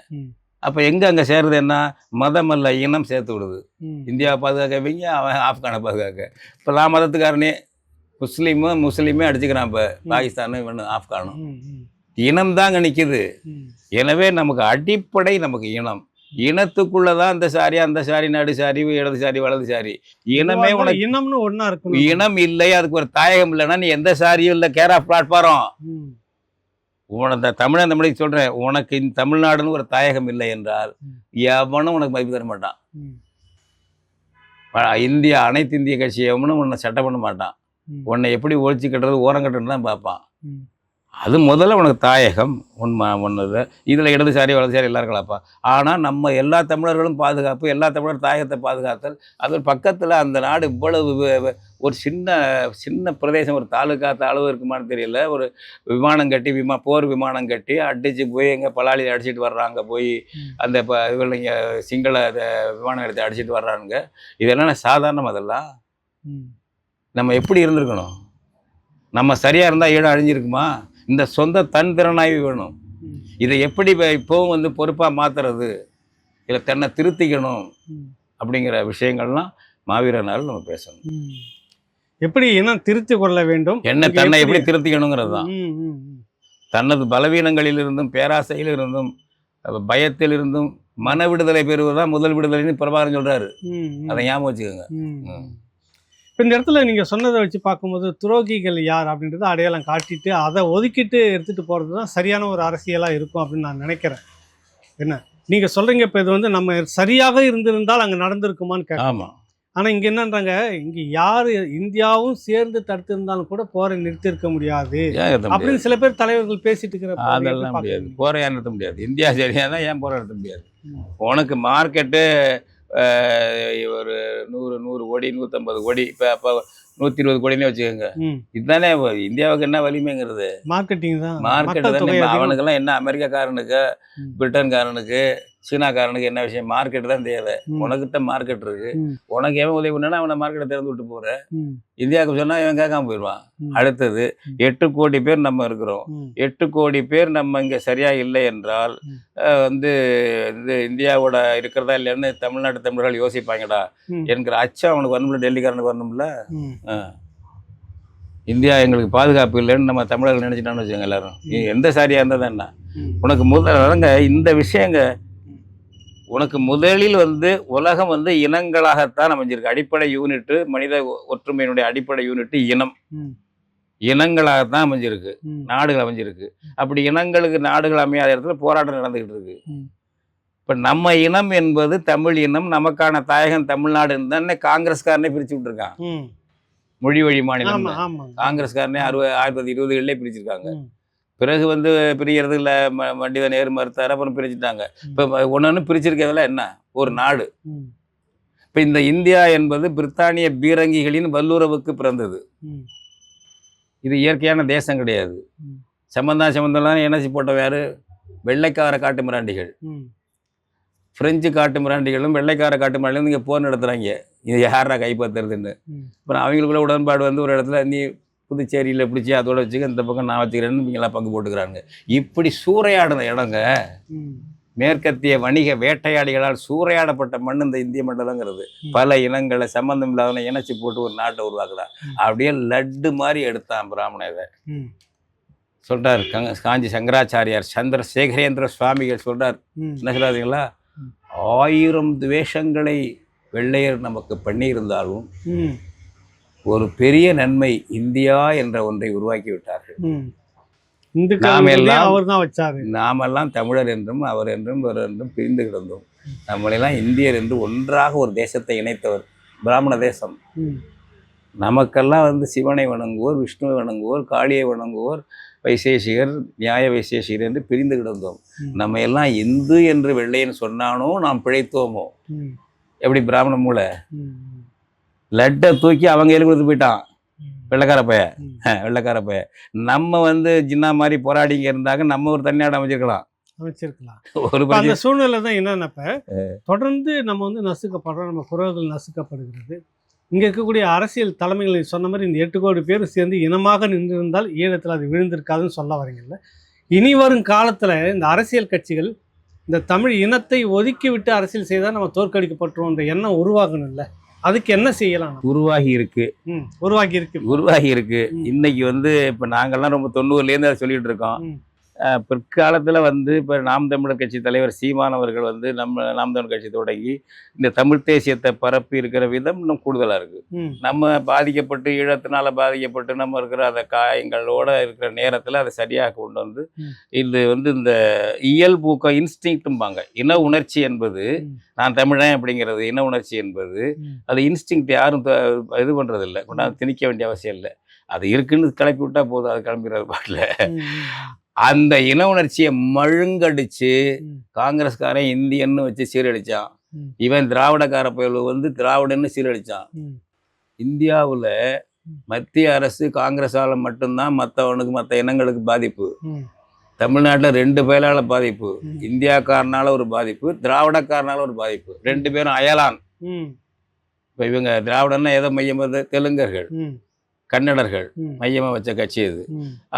அப்ப எங்க அங்க சேர்றது என்ன? மதம் அல்ல, இனம் சேர்த்து விடுது. இந்தியாவை பாதுகாக்கவீங்க, அவன் ஆப்கானை பாதுகாக்க. இப்ப நான் மதத்துக்காரனே முஸ்லீமே அடிச்சுக்கிறான். இப்ப பாகிஸ்தானும் இவனு ஆப்கானும் இனம் தாங்க நிக்குது. எனவே நமக்கு அடிப்படை நமக்கு இனம். இனத்துக்குள்ளதான் இந்த சாரி அந்த சாரி, நடுசாரி, இடதுசாரி, வலதுசாரி, இனமே உனக்கு இனம்னு ஒன்னா இருக்கும். இனம் இல்லை, அதுக்கு ஒரு தாயகம் இல்லைன்னா நீ எந்த சாரியும் இல்லை, கேர் ஆஃப் பிளாட்பாரம். உனக்கு தமிழன் தமிழுக்கு சொல்றேன், உனக்கு இந்த தமிழ்நாடுன்னு ஒரு தாயகம் இல்லை என்றால் எவனும் உனக்கு மதிப்பு தர மாட்டான். அனைத்து இந்திய கட்சி எவனும் உன்னை சட்டை பண்ண மாட்டான். உன்னை எப்படி ஒழிச்சு கட்டுறது, ஓரம் கட்டுறது தான் பார்ப்பான். அது முதல்ல உனக்கு தாயகம் ஒன்று. இதில் இடதுசாரி வலதுசாரி எல்லாம் இருக்கலாம்ப்பா. ஆனால் நம்ம எல்லா தமிழர்களும் பாதுகாப்பு, எல்லா தமிழர் தாயகத்தை பாதுகாத்தல், அது பக்கத்தில் அந்த நாடு இவ்வளவு ஒரு சின்ன சின்ன பிரதேசம், ஒரு தாலுக்கா அளவு இருக்குமான்னு தெரியல, ஒரு விமானம் கட்டி போர் விமானம் கட்டி அடிச்சு போய் எங்கே பலாளி அடிச்சிட்டு வர்றாங்க, போய் அந்த இவங்க சிங்கள விமானம் எடுத்து அடிச்சிட்டு வர்றானுங்க. இதெல்லாம் சாதாரணம். அதெல்லாம் நம்ம எப்படி இருந்திருக்கணும்? நம்ம சரியாக இருந்தால் ஈழம் அழிஞ்சிருக்குமா? இந்த சொந்த தன் திறனாய்வு வேணும். இதை எப்படி இப்போவும் வந்து பொறுப்பாக மாற்றுறது, இல்லை தன்னை திருத்திக்கணும் அப்படிங்கிற விஷயங்கள்லாம் மாவீரனால் நம்ம பேசணும். எப்படி இனம் திருத்தி கொள்ள வேண்டும், என்ன தன்னை எப்படி திருத்திக்கணுங்கிறது தான். தனது பலவீனங்களிலிருந்தும் பேராசையிலிருந்தும் பயத்திலிருந்தும் மன விடுதலை பெறுவதுதான் முதல் விடுதலைன்னு பிரபாகரன் சொல்றாரு. அதை ஞாபகம் வச்சுக்கோங்க. இப்போ இந்த இடத்துல நீங்க சொன்னதை வச்சு பார்க்கும்போது துரோகிகள் யார் அப்படின்றத அடையாளம் காட்டிட்டு அதை ஒதுக்கிட்டு எடுத்துட்டு போறது தான் சரியான ஒரு அரசியலாக இருக்கும் அப்படின்னு நான் நினைக்கிறேன். என்ன நீங்க சொல்றீங்க, இப்போ இது வந்து நம்ம சரியாக இருந்திருந்தால் அங்கே நடந்திருக்குமான்னு கேட்க. ஆமாம். ஆனால் இங்கே என்னன்றாங்க, இங்கே யார் இந்தியாவும் சேர்ந்து தடுத்திருந்தாலும் கூட போரை நிறுத்தியிருக்க முடியாது அப்படின்னு சில பேர் தலைவர்கள் பேசிட்டு இருக்கிற. அதெல்லாம் முடியாது, போரை நிறுத்த முடியாது. இந்தியா சரியா தான் ஏன் போரை நிறுத்த முடியாது? உனக்கு மார்க்கெட்டு ஒரு 100 கோடி 150 கோடி, இப்போ அப்போ 120 கோடினே வச்சுக்கோங்க. இதுதானே இந்தியாவுக்கு என்ன வலிமைங்கிறது? மார்க்கெட்டிங் தான். மார்க்கெட் தானே. அவனுக்கெல்லாம் என்ன, அமெரிக்காக்காரனுக்கு பிரிட்டன்காரனுக்கு சீனாக்காரனுக்கு என்ன விஷயம்? மார்க்கெட் தான் தேவை. உனக்கிட்ட மார்க்கெட் இருக்கு, உனக்கு எவன் உதவி பண்ணா அவனை மார்க்கெட்டை திறந்து விட்டு போற. இந்தியாவுக்கு சொன்னா இவன் கேட்காம போயிடுவான். அடுத்தது 8 கோடி பேர் நம்ம இருக்கிறோம். 8 கோடி பேர் நம்ம இங்க சரியா இல்லை என்றால் வந்து இது இந்தியாவோட இருக்கிறதா இல்லைன்னு தமிழ்நாட்டு தமிழர்கள் யோசிப்பாங்கடா என்கிற அச்சம் அவனுக்கு வரணும்ல, டெல்லிக்காரனுக்கு வரணும்ல. இந்தியா எங்களுக்கு பாதுகாப்பு இல்லைன்னு நம்ம தமிழர்கள் நினைச்சிட்டான்னு வச்சுக்கோங்க எல்லாரும். எந்த சாரியா இருந்தா என்ன? உனக்கு முதல்ல இந்த விஷயங்க, உனக்கு முதலில் வந்து உலகம் வந்து இனங்களாகத்தான் அமைஞ்சிருக்கு. அடிப்படை யூனிட்டு, மனித ஒற்றுமையினுடைய அடிப்படை யூனிட்டு இனம். இனங்களாகத்தான் அமைஞ்சிருக்கு, நாடுகள் அமைஞ்சிருக்கு. அப்படி இனங்களுக்கு நாடுகள் அமையாத இடத்துல போராட்டம் நடந்துகிட்டு இருக்கு. இப்ப நம்ம இனம் என்பது தமிழ் இனம், நமக்கான தாயகம் தமிழ்நாடுன்னு தானே காங்கிரஸ்காரனே பிரிச்சு விட்டுருக்கான். மொழி வழி மாநிலம் காங்கிரஸ்காரனே 1920களிலே பிரிச்சிருக்காங்க. பிறகு வந்து பிரிகிறது இல்லை, வண்டித நேரு மறுத்தார், அப்புறம் பிரிச்சுட்டாங்க. இப்போ ஒன்று பிரிச்சிருக்கிறதுல என்ன, ஒரு நாடு. இப்போ இந்த இந்தியா என்பது பிரித்தானிய பீரங்கிகளின் வல்லுறவுக்கு பிறந்தது. இது இயற்கையான தேசம் கிடையாது. சம்பந்தம்லாம் இணைச்சி போட்ட வேறு வெள்ளைக்கார காட்டு மிராண்டிகள். பிரெஞ்சு காட்டு மிராண்டிகளும் வெள்ளைக்கார காட்டு மிராண்டிகளும் இங்கே போர் நடத்துகிறாங்க, இது யாரா கைப்பற்றுறதுன்னு. அப்புறம் அவங்களுக்குள்ள உடன்பாடு வந்து ஒரு இடத்துல நீ புதுச்சேரியில் பிடிச்சி அதோட வச்சுக்க, இந்த பக்கம் நான் வச்சுக்கிறேன்னு இவங்கெல்லாம் பங்கு போட்டுக்கிறாங்க. இப்படி சூறையாடின இடங்க, மேற்கத்திய வணிக வேட்டையாடிகளால் சூறையாடப்பட்ட மண் இந்த இந்திய மண்டலங்கிறது. பல இனங்களை சம்பந்தம் இல்லாத இணைச்சி போட்டு ஒரு நாட்டை உருவாக்குறான். அப்படியே லட்டு மாதிரி எடுத்தான் பிராமண இதை சொல்றார் காஞ்சி சங்கராச்சாரியார். சந்திரசேகரேந்திர சுவாமிகள் சொல்றார், என்ன சொல்றாருங்களா, 1000 துவேஷங்களை வெள்ளையர் நமக்கு பண்ணியிருந்தாலும் ஒரு பெரிய நன்மை இந்தியா என்ற ஒன்றை உருவாக்கி விட்டார்கள். நாமெல்லாம் தமிழர் என்றும் அவர் என்றும் இவர் என்றும் பிரிந்து கிடந்தோம். நம்மளெல்லாம் இந்தியர் என்று ஒன்றாக ஒரு தேசத்தை இணைத்தவர் பிராமண தேசம். நமக்கெல்லாம் வந்து சிவனை வணங்குவோர், விஷ்ணுவை வணங்குவோர், காளியை வணங்குவோர், வைசேஷிகர், நியாய வைசேஷிகர் என்று பிரிந்து கிடந்தோம். நம்ம எல்லாம் இந்து என்று வெள்ளையன் சொன்னானோ நாம் பிழைத்தோமோ. எப்படி பிராமண மூளை லட்டை தூக்கி அவங்க எழுதி கொடுத்து போயிட்டான் வெள்ளைக்கார பைய. நம்ம வந்து ஜின்னா மாதிரி போராடிங்க இருந்தாங்க, நம்ம ஒரு தனியாடு அமைச்சிருக்கலாம். ஒரு அந்த சூழ்நிலை தான் என்னன்னப்ப தொடர்ந்து நம்ம வந்து நசுக்கப்படுறோம், நம்ம குரல்கள் நசுக்கப்படுகிறது. இங்கே இருக்கக்கூடிய அரசியல் தலைமைகள் சொன்ன மாதிரி இந்த 8 கோடி பேர் சேர்ந்து இனமாக நின்றிருந்தால் ஈழத்தில் அது விழுந்திருக்காதுன்னு சொல்ல வரீங்கல்ல. இனி வரும் காலத்தில் இந்த அரசியல் கட்சிகள் இந்த தமிழ் இனத்தை ஒதுக்கி விட்டு அரசியல் செய்தால் நம்ம தோற்கடிக்கப்பட்டுருவோன்ற எண்ணம் உருவாகணும் இல்லை, அதுக்கு என்ன செய்யலாம்? உருவாகி இருக்கு. இன்னைக்கு வந்து இப்போ நாங்கள்லாம் ரொம்ப 90லேருந்து அதை சொல்லிட்டு இருக்கோம். பிற்காலத்தில் வந்து இப்போ நாம் தமிழர் கட்சி தலைவர் சீமான் அவர்கள் வந்து நம்ம நாம் தமிழர் கட்சி தொடங்கி இந்த தமிழ் தேசியத்தை பரப்பி இருக்கிற விதம் இன்னும் கூடுதலாக இருக்குது. நம்ம பாதிக்கப்பட்டு ஈழத்தினால பாதிக்கப்பட்டு நம்ம இருக்கிற அந்த காயங்களோட இருக்கிற நேரத்தில் அதை சரியாக கொண்டு வந்து இது வந்து இந்த இயல்பூக்கம் இன்ஸ்டிங்க்ட்டும்பாங்க. இன உணர்ச்சி என்பது, நான் தமிழன் அப்படிங்கிறது இன உணர்ச்சி என்பது, அது இன்ஸ்டிங்க்ட் யாரும் இது பண்ணுறது இல்லை, கொண்டாந்து திணிக்க வேண்டிய அவசியம் இல்லை. அது இருக்குன்னு கிளப்பி விட்டா போதும், அது கிளம்பிடுறது பாட்டில். அந்த இன உணர்ச்சியை மழுங்கடிச்சு காங்கிரஸ்காரன் இந்தியன்னு வச்சு சீரழிச்சான். இவன் திராவிடக்கார பயல் வந்து திராவிடன்னு சீரழிச்சான். இந்தியாவில் மத்திய அரசு காங்கிரஸால மட்டும்தான் மற்ற இனங்களுக்கு பாதிப்பு. தமிழ்நாட்டில் 2 பேரால பாதிப்பு. இந்தியாக்காரனால ஒரு பாதிப்பு, திராவிடக்காரனால ஒரு பாதிப்பு. 2 பேரும் அயலான். இப்போ இவங்க திராவிடன்னா எதை மையமாக, தெலுங்கர்கள் கன்னடர்கள் மையமாக வச்ச கட்சி அது.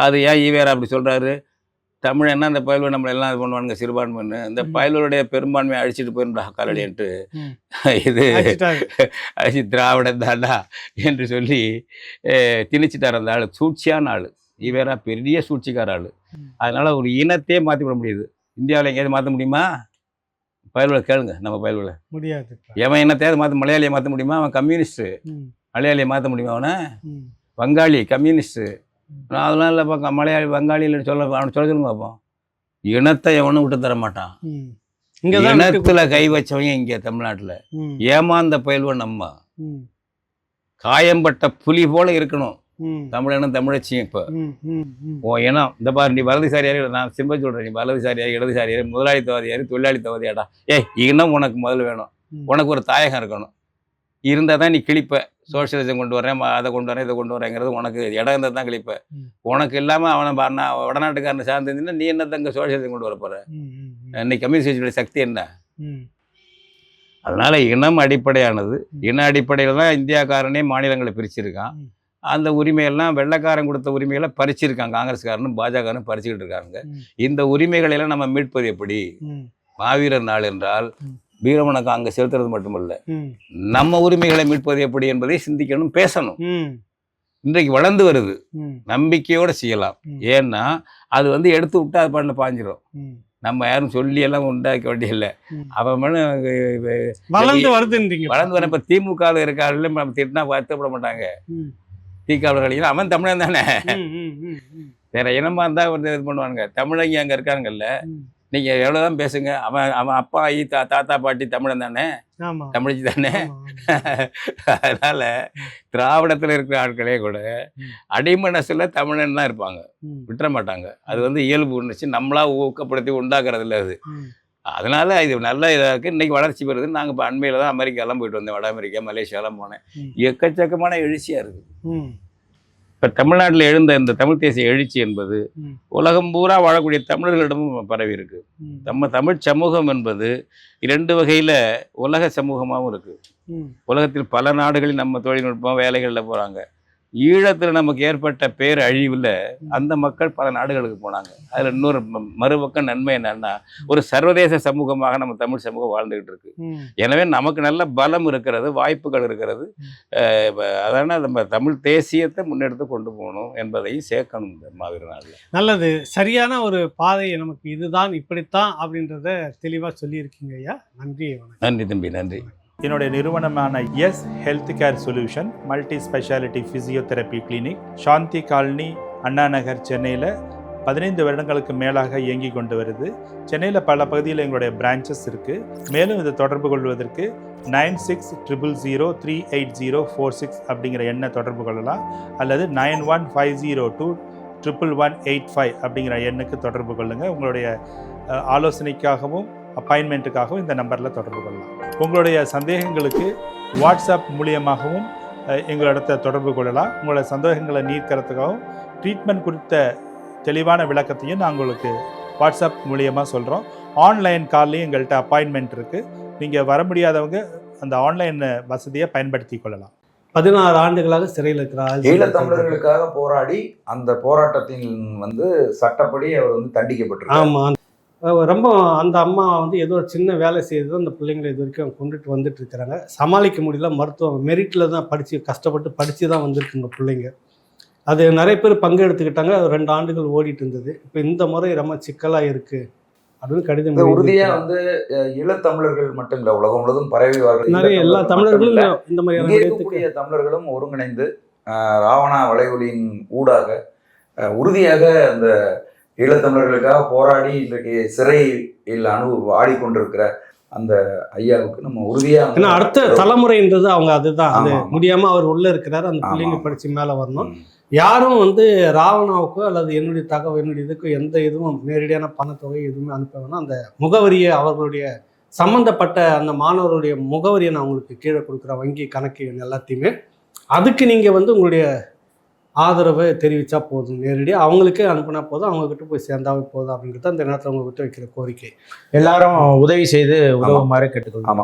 அது ஏன் ஈவேரா அப்படி சொல்கிறாரு? தமிழன்னா அந்த பயல்வன் நம்மளை எல்லாம் இது பண்ணுவானுங்க, சிறுபான்மைன்னு. இந்த பயல்வனுடைய பெரும்பான்மையை அழிச்சிட்டு போயிருந்தா காலடின்ட்டு இது அழிச்சு திராவிடம் தாண்டா என்று சொல்லி திணிச்சிட்டார். அந்த ஆள் சூழ்ச்சியான ஆள். ஈவேரா பெரிய சூழ்ச்சிக்கார ஆள். அதனால ஒரு இனத்தையே மாற்றி விட முடியுது. இந்தியாவில் எங்கேயாவது மாற்ற முடியுமா? பயல்வலை கேளுங்க, நம்ம பயல்வலை முடியாது. எவன் இனத்தையாவது மாற்ற, மலையாளியை மாற்ற முடியுமா? அவன் கம்யூனிஸ்ட்டு. மலையாளியை மாற்ற முடியுமா? அவனை வங்காளி கம்யூனிஸ்ட்டு. அதெல்லாம் இல்லை, பார்க்க மலையாளி வங்காளியில் அவனை சொல்லுங்க பார்ப்போம். இனத்தை எவனும் விட்டு தர மாட்டான். இனத்துல கை வச்சவங்க இங்கே தமிழ்நாட்டில் ஏமாந்த பயில்வன் நம்ம. காயம்பட்ட புலி போல இருக்கணும் தமிழனும் தமிழச்சியும். இப்போ ஓ இனம் இந்த பாரு, நீ வலதுசாரியாரு, நான் சிம்ப சொல்கிறேன், நீ வலதுசாரியாரு இடதுசாரியாரு முதலாளித்தவாதியாரு தொழிலாளித்தவாதியாடா. இனம் உனக்கு முதல்ல வேணும். உனக்கு ஒரு தாயகம் இருக்கணும். இருந்தால் தான் நீ கிழிப்ப. சோசியலிசம் கொண்டு வரேன், அதை கொண்டு வரேன், இதை கொண்டு வரேங்கிறது உனக்கு இடம் இருந்தால் தான் கிழிப்ப. உனக்கு இல்லாமல் அவனை வடநாட்டுக்காரனை சார்ந்திருந்தீங்கன்னா நீ என்ன தங்க சோசியலிசம் கொண்டு வர போகிற? இன்னைக்கு கம்யூனிஸ்ட் சக்தி என்ன? அதனால இனம் அடிப்படையானது. இன அடிப்படையில் தான் இந்தியாக்காரனே மாநிலங்களை பிரிச்சிருக்கான். அந்த உரிமையெல்லாம் வெள்ளைக்காரன் கொடுத்த உரிமைகளை பறிச்சிருக்காங்க. காங்கிரஸ்காரனும் பாஜகனும் பறிச்சுக்கிட்டு இருக்காங்க. இந்த உரிமைகளெல்லாம் நம்ம மீட்பது எப்படி? மாவீரர் நாள் என்றால் வீரவனுக்கு அங்கே செலுத்துறது மட்டுமல்ல, நம்ம உரிமைகளை மீட்பது எப்படி என்பதை சிந்திக்கணும், பேசணும். இன்றைக்கு வளர்ந்து வருது, நம்பிக்கையோடு செய்யலாம். ஏன்னா அது எடுத்து விட்டு அது பண்ண பாஞ்சிடும். நம்ம யாரும் சொல்லி எல்லாம் உண்டாக்க வேண்டியதில்லை. அவன் வளர்ந்து வர. இப்போ திமுகவில் இருக்காரு, நம்ம திட்டினா வருத்தப்பட மாட்டாங்க. திகாவலர்கள் அவன் தமிழன் தானே, வேற இனமா இருந்தா இது பண்ணுவானுங்க. தமிழங்க அங்கே இருக்காங்கல்ல, நீங்க எவ்வளவுதான் பேசுங்க, அவன் அப்பா ஐ தாத்தா பாட்டி தமிழன் தானே, தமிழிச்சு தானே. அதனால திராவிடத்துல இருக்கிற ஆட்களே கூட அடிமனசுல தமிழன் தான் இருப்பாங்க, விட்டுற மாட்டாங்க. அது இயல்பு உணர்ச்சி, நம்மளா ஊக்கப்படுத்தி உண்டாக்குறது இல்லை அது. அதனால இது நல்ல இதாக இருக்குது. இன்றைக்கி வளர்ச்சி பெறுது. நாங்கள் இப்போ அண்மையில் தான் அமெரிக்காலாம் போயிட்டு வந்தேன், வட அமெரிக்கா மலேசியாலாம் போனேன். எக்கச்சக்கமான எழுச்சியாக இருக்குது. இப்போ தமிழ்நாட்டில் எழுந்த இந்த தமிழ் தேசிய எழுச்சி என்பது உலகம் பூரா வாழக்கூடிய தமிழர்களிடமும் பரவி இருக்கு. நம்ம தமிழ் சமூகம் என்பது 2 வகையில் உலக சமூகமாகவும் இருக்குது. உலகத்தில் பல நாடுகளில் நம்ம தொழில்நுட்பம் வேலைகளில் போகிறாங்க. ஈழத்தில் நமக்கு ஏற்பட்ட பேரழிவில் அந்த மக்கள் பல நாடுகளுக்கு போனாங்க. அதில் இன்னொரு மறுபக்கம் நன்மை என்னன்னா, ஒரு சர்வதேச சமூகமாக நம்ம தமிழ் சமூகம் வாழ்ந்துகிட்டு இருக்கு. எனவே நமக்கு நல்ல பலம் இருக்கிறது, வாய்ப்புகள் இருக்கிறது. அதனால் நம்ம தமிழ் தேசியத்தை முன்னெடுத்து கொண்டு போகணும் என்பதையும் சேர்க்கணும் இந்த மாவீரர் நாளில். நல்லது, சரியான ஒரு பாதையை நமக்கு இதுதான் இப்படித்தான் அப்படின்றத தெளிவாக சொல்லியிருக்கீங்க ஐயா. நன்றி. நன்றி தம்பி, நன்றி. என்னுடைய நிறுவனமான S health care solution multi speciality physiotherapy clinic Shanti colony, Anna Nagar, சென்னையில் 15 வருடங்களுக்கு மேலாக இயங்கி கொண்டு வருது. சென்னையில் பல பகுதியில் எங்களுடைய பிரான்ச்சஸ் இருக்குது. மேலும் இதை தொடர்பு கொள்வதற்கு 9600038046 அப்படிங்கிற எண்ணை தொடர்பு கொள்ளலாம். அல்லது 9150211185 அப்படிங்கிற எண்ணுக்கு தொடர்பு கொள்ளுங்கள். உங்களுடைய ஆலோசனைக்காகவும் அப்பாயின்மெண்ட்டுக்காகவும் இந்த நம்பரில் தொடர்பு கொள்ளலாம். உங்களுடைய சந்தேகங்களுக்கு வாட்ஸ்அப் மூலியமாகவும் எங்களிடத்தை தொடர்பு கொள்ளலாம். உங்களோட சந்தேகங்களை நீக்கிறதுக்காகவும் ட்ரீட்மெண்ட் குறித்த தெளிவான விளக்கத்தையும் நான் உங்களுக்கு வாட்ஸ்அப் மூலியமாக சொல்கிறோம். ஆன்லைன் கால்லையும் எங்கள்கிட்ட அப்பாயின்மெண்ட் இருக்குது. நீங்கள் வர முடியாதவங்க அந்த ஆன்லைன் வசதியை பயன்படுத்தி கொள்ளலாம். 16 ஆண்டுகளாக சிறையில் இருக்கிறார். ஈழத்தமிழர்களுக்காக போராடி அந்த போராட்டத்தில் சட்டப்படி அவர் தண்டிக்கப்பட்டிருக்கார். ஆமாம், ரொம்ப அந்த அம்மா ஏதோ ஒரு சின்ன வேலை செய்து அந்த பிள்ளைங்களை இது வரைக்கும் கொண்டுட்டு வந்துட்டு இருக்கிறாங்க. சமாளிக்க முடியல. மருத்துவம் மெரிட்டில் தான் கஷ்டப்பட்டு படித்து தான் வந்திருக்குங்க பிள்ளைங்க. அது நிறைய பேர் பங்கெடுத்துக்கிட்டாங்க. 2 ஆண்டுகள் ஓடிட்டு இருந்தது. இப்போ இந்த முறை ரொம்ப சிக்கலாக இருக்குது அப்படின்னு கடிதம் உறுதியாக ஈழத்தமிழர்கள் மட்டும் இல்லை, உலகம் முழுவதும் பரவி நிறைய எல்லா தமிழர்களும் இந்த மாதிரி தமிழர்களும் ஒருங்கிணைந்து ராவணா வலையொலியின் ஊடாக உறுதியாக அந்த ஈழத்தமிழர்களுக்காக போராடி இன்றைக்கு சிறையில் ஆடிக்கொண்டிருக்கிற அந்த ஐயாவுக்கு நம்ம உறுதியா, ஏன்னா அடுத்த தலைமுறைன்றது அவங்க அதுதான். அது முடியாம அவர் உள்ள இருக்கிறாரு. அந்த பிள்ளைங்க படிச்சு மேல வரணும். யாரும் ராவணாவுக்கோ அல்லது என்னுடைய என்னுடைய இதுக்கோ எந்த இதுவும் நேரடியான பணத்தொகை எதுவுமே அனுப்ப வேணாம். அந்த முகவரியை, அவர்களுடைய சம்பந்தப்பட்ட அந்த மாணவருடைய முகவரியை நான் உங்களுக்கு கீழே கொடுக்குறேன், வங்கி கணக்கு எல்லாத்தையுமே. அதுக்கு நீங்கள் வந்து உங்களுடைய ஆதரவை தெரிவித்தா போதும், நேரடியாக அவங்களுக்கே அனுப்புனா போதும், அவங்கக்கிட்ட போய் சேர்ந்தாவே போதும் அப்படின்றது அந்த நேரத்தில் உங்கள்கிட்ட வைக்கிற கோரிக்கை. எல்லாரும் உதவி செய்து உதவுமாறு கேட்டுக்கொள்கிறேன்.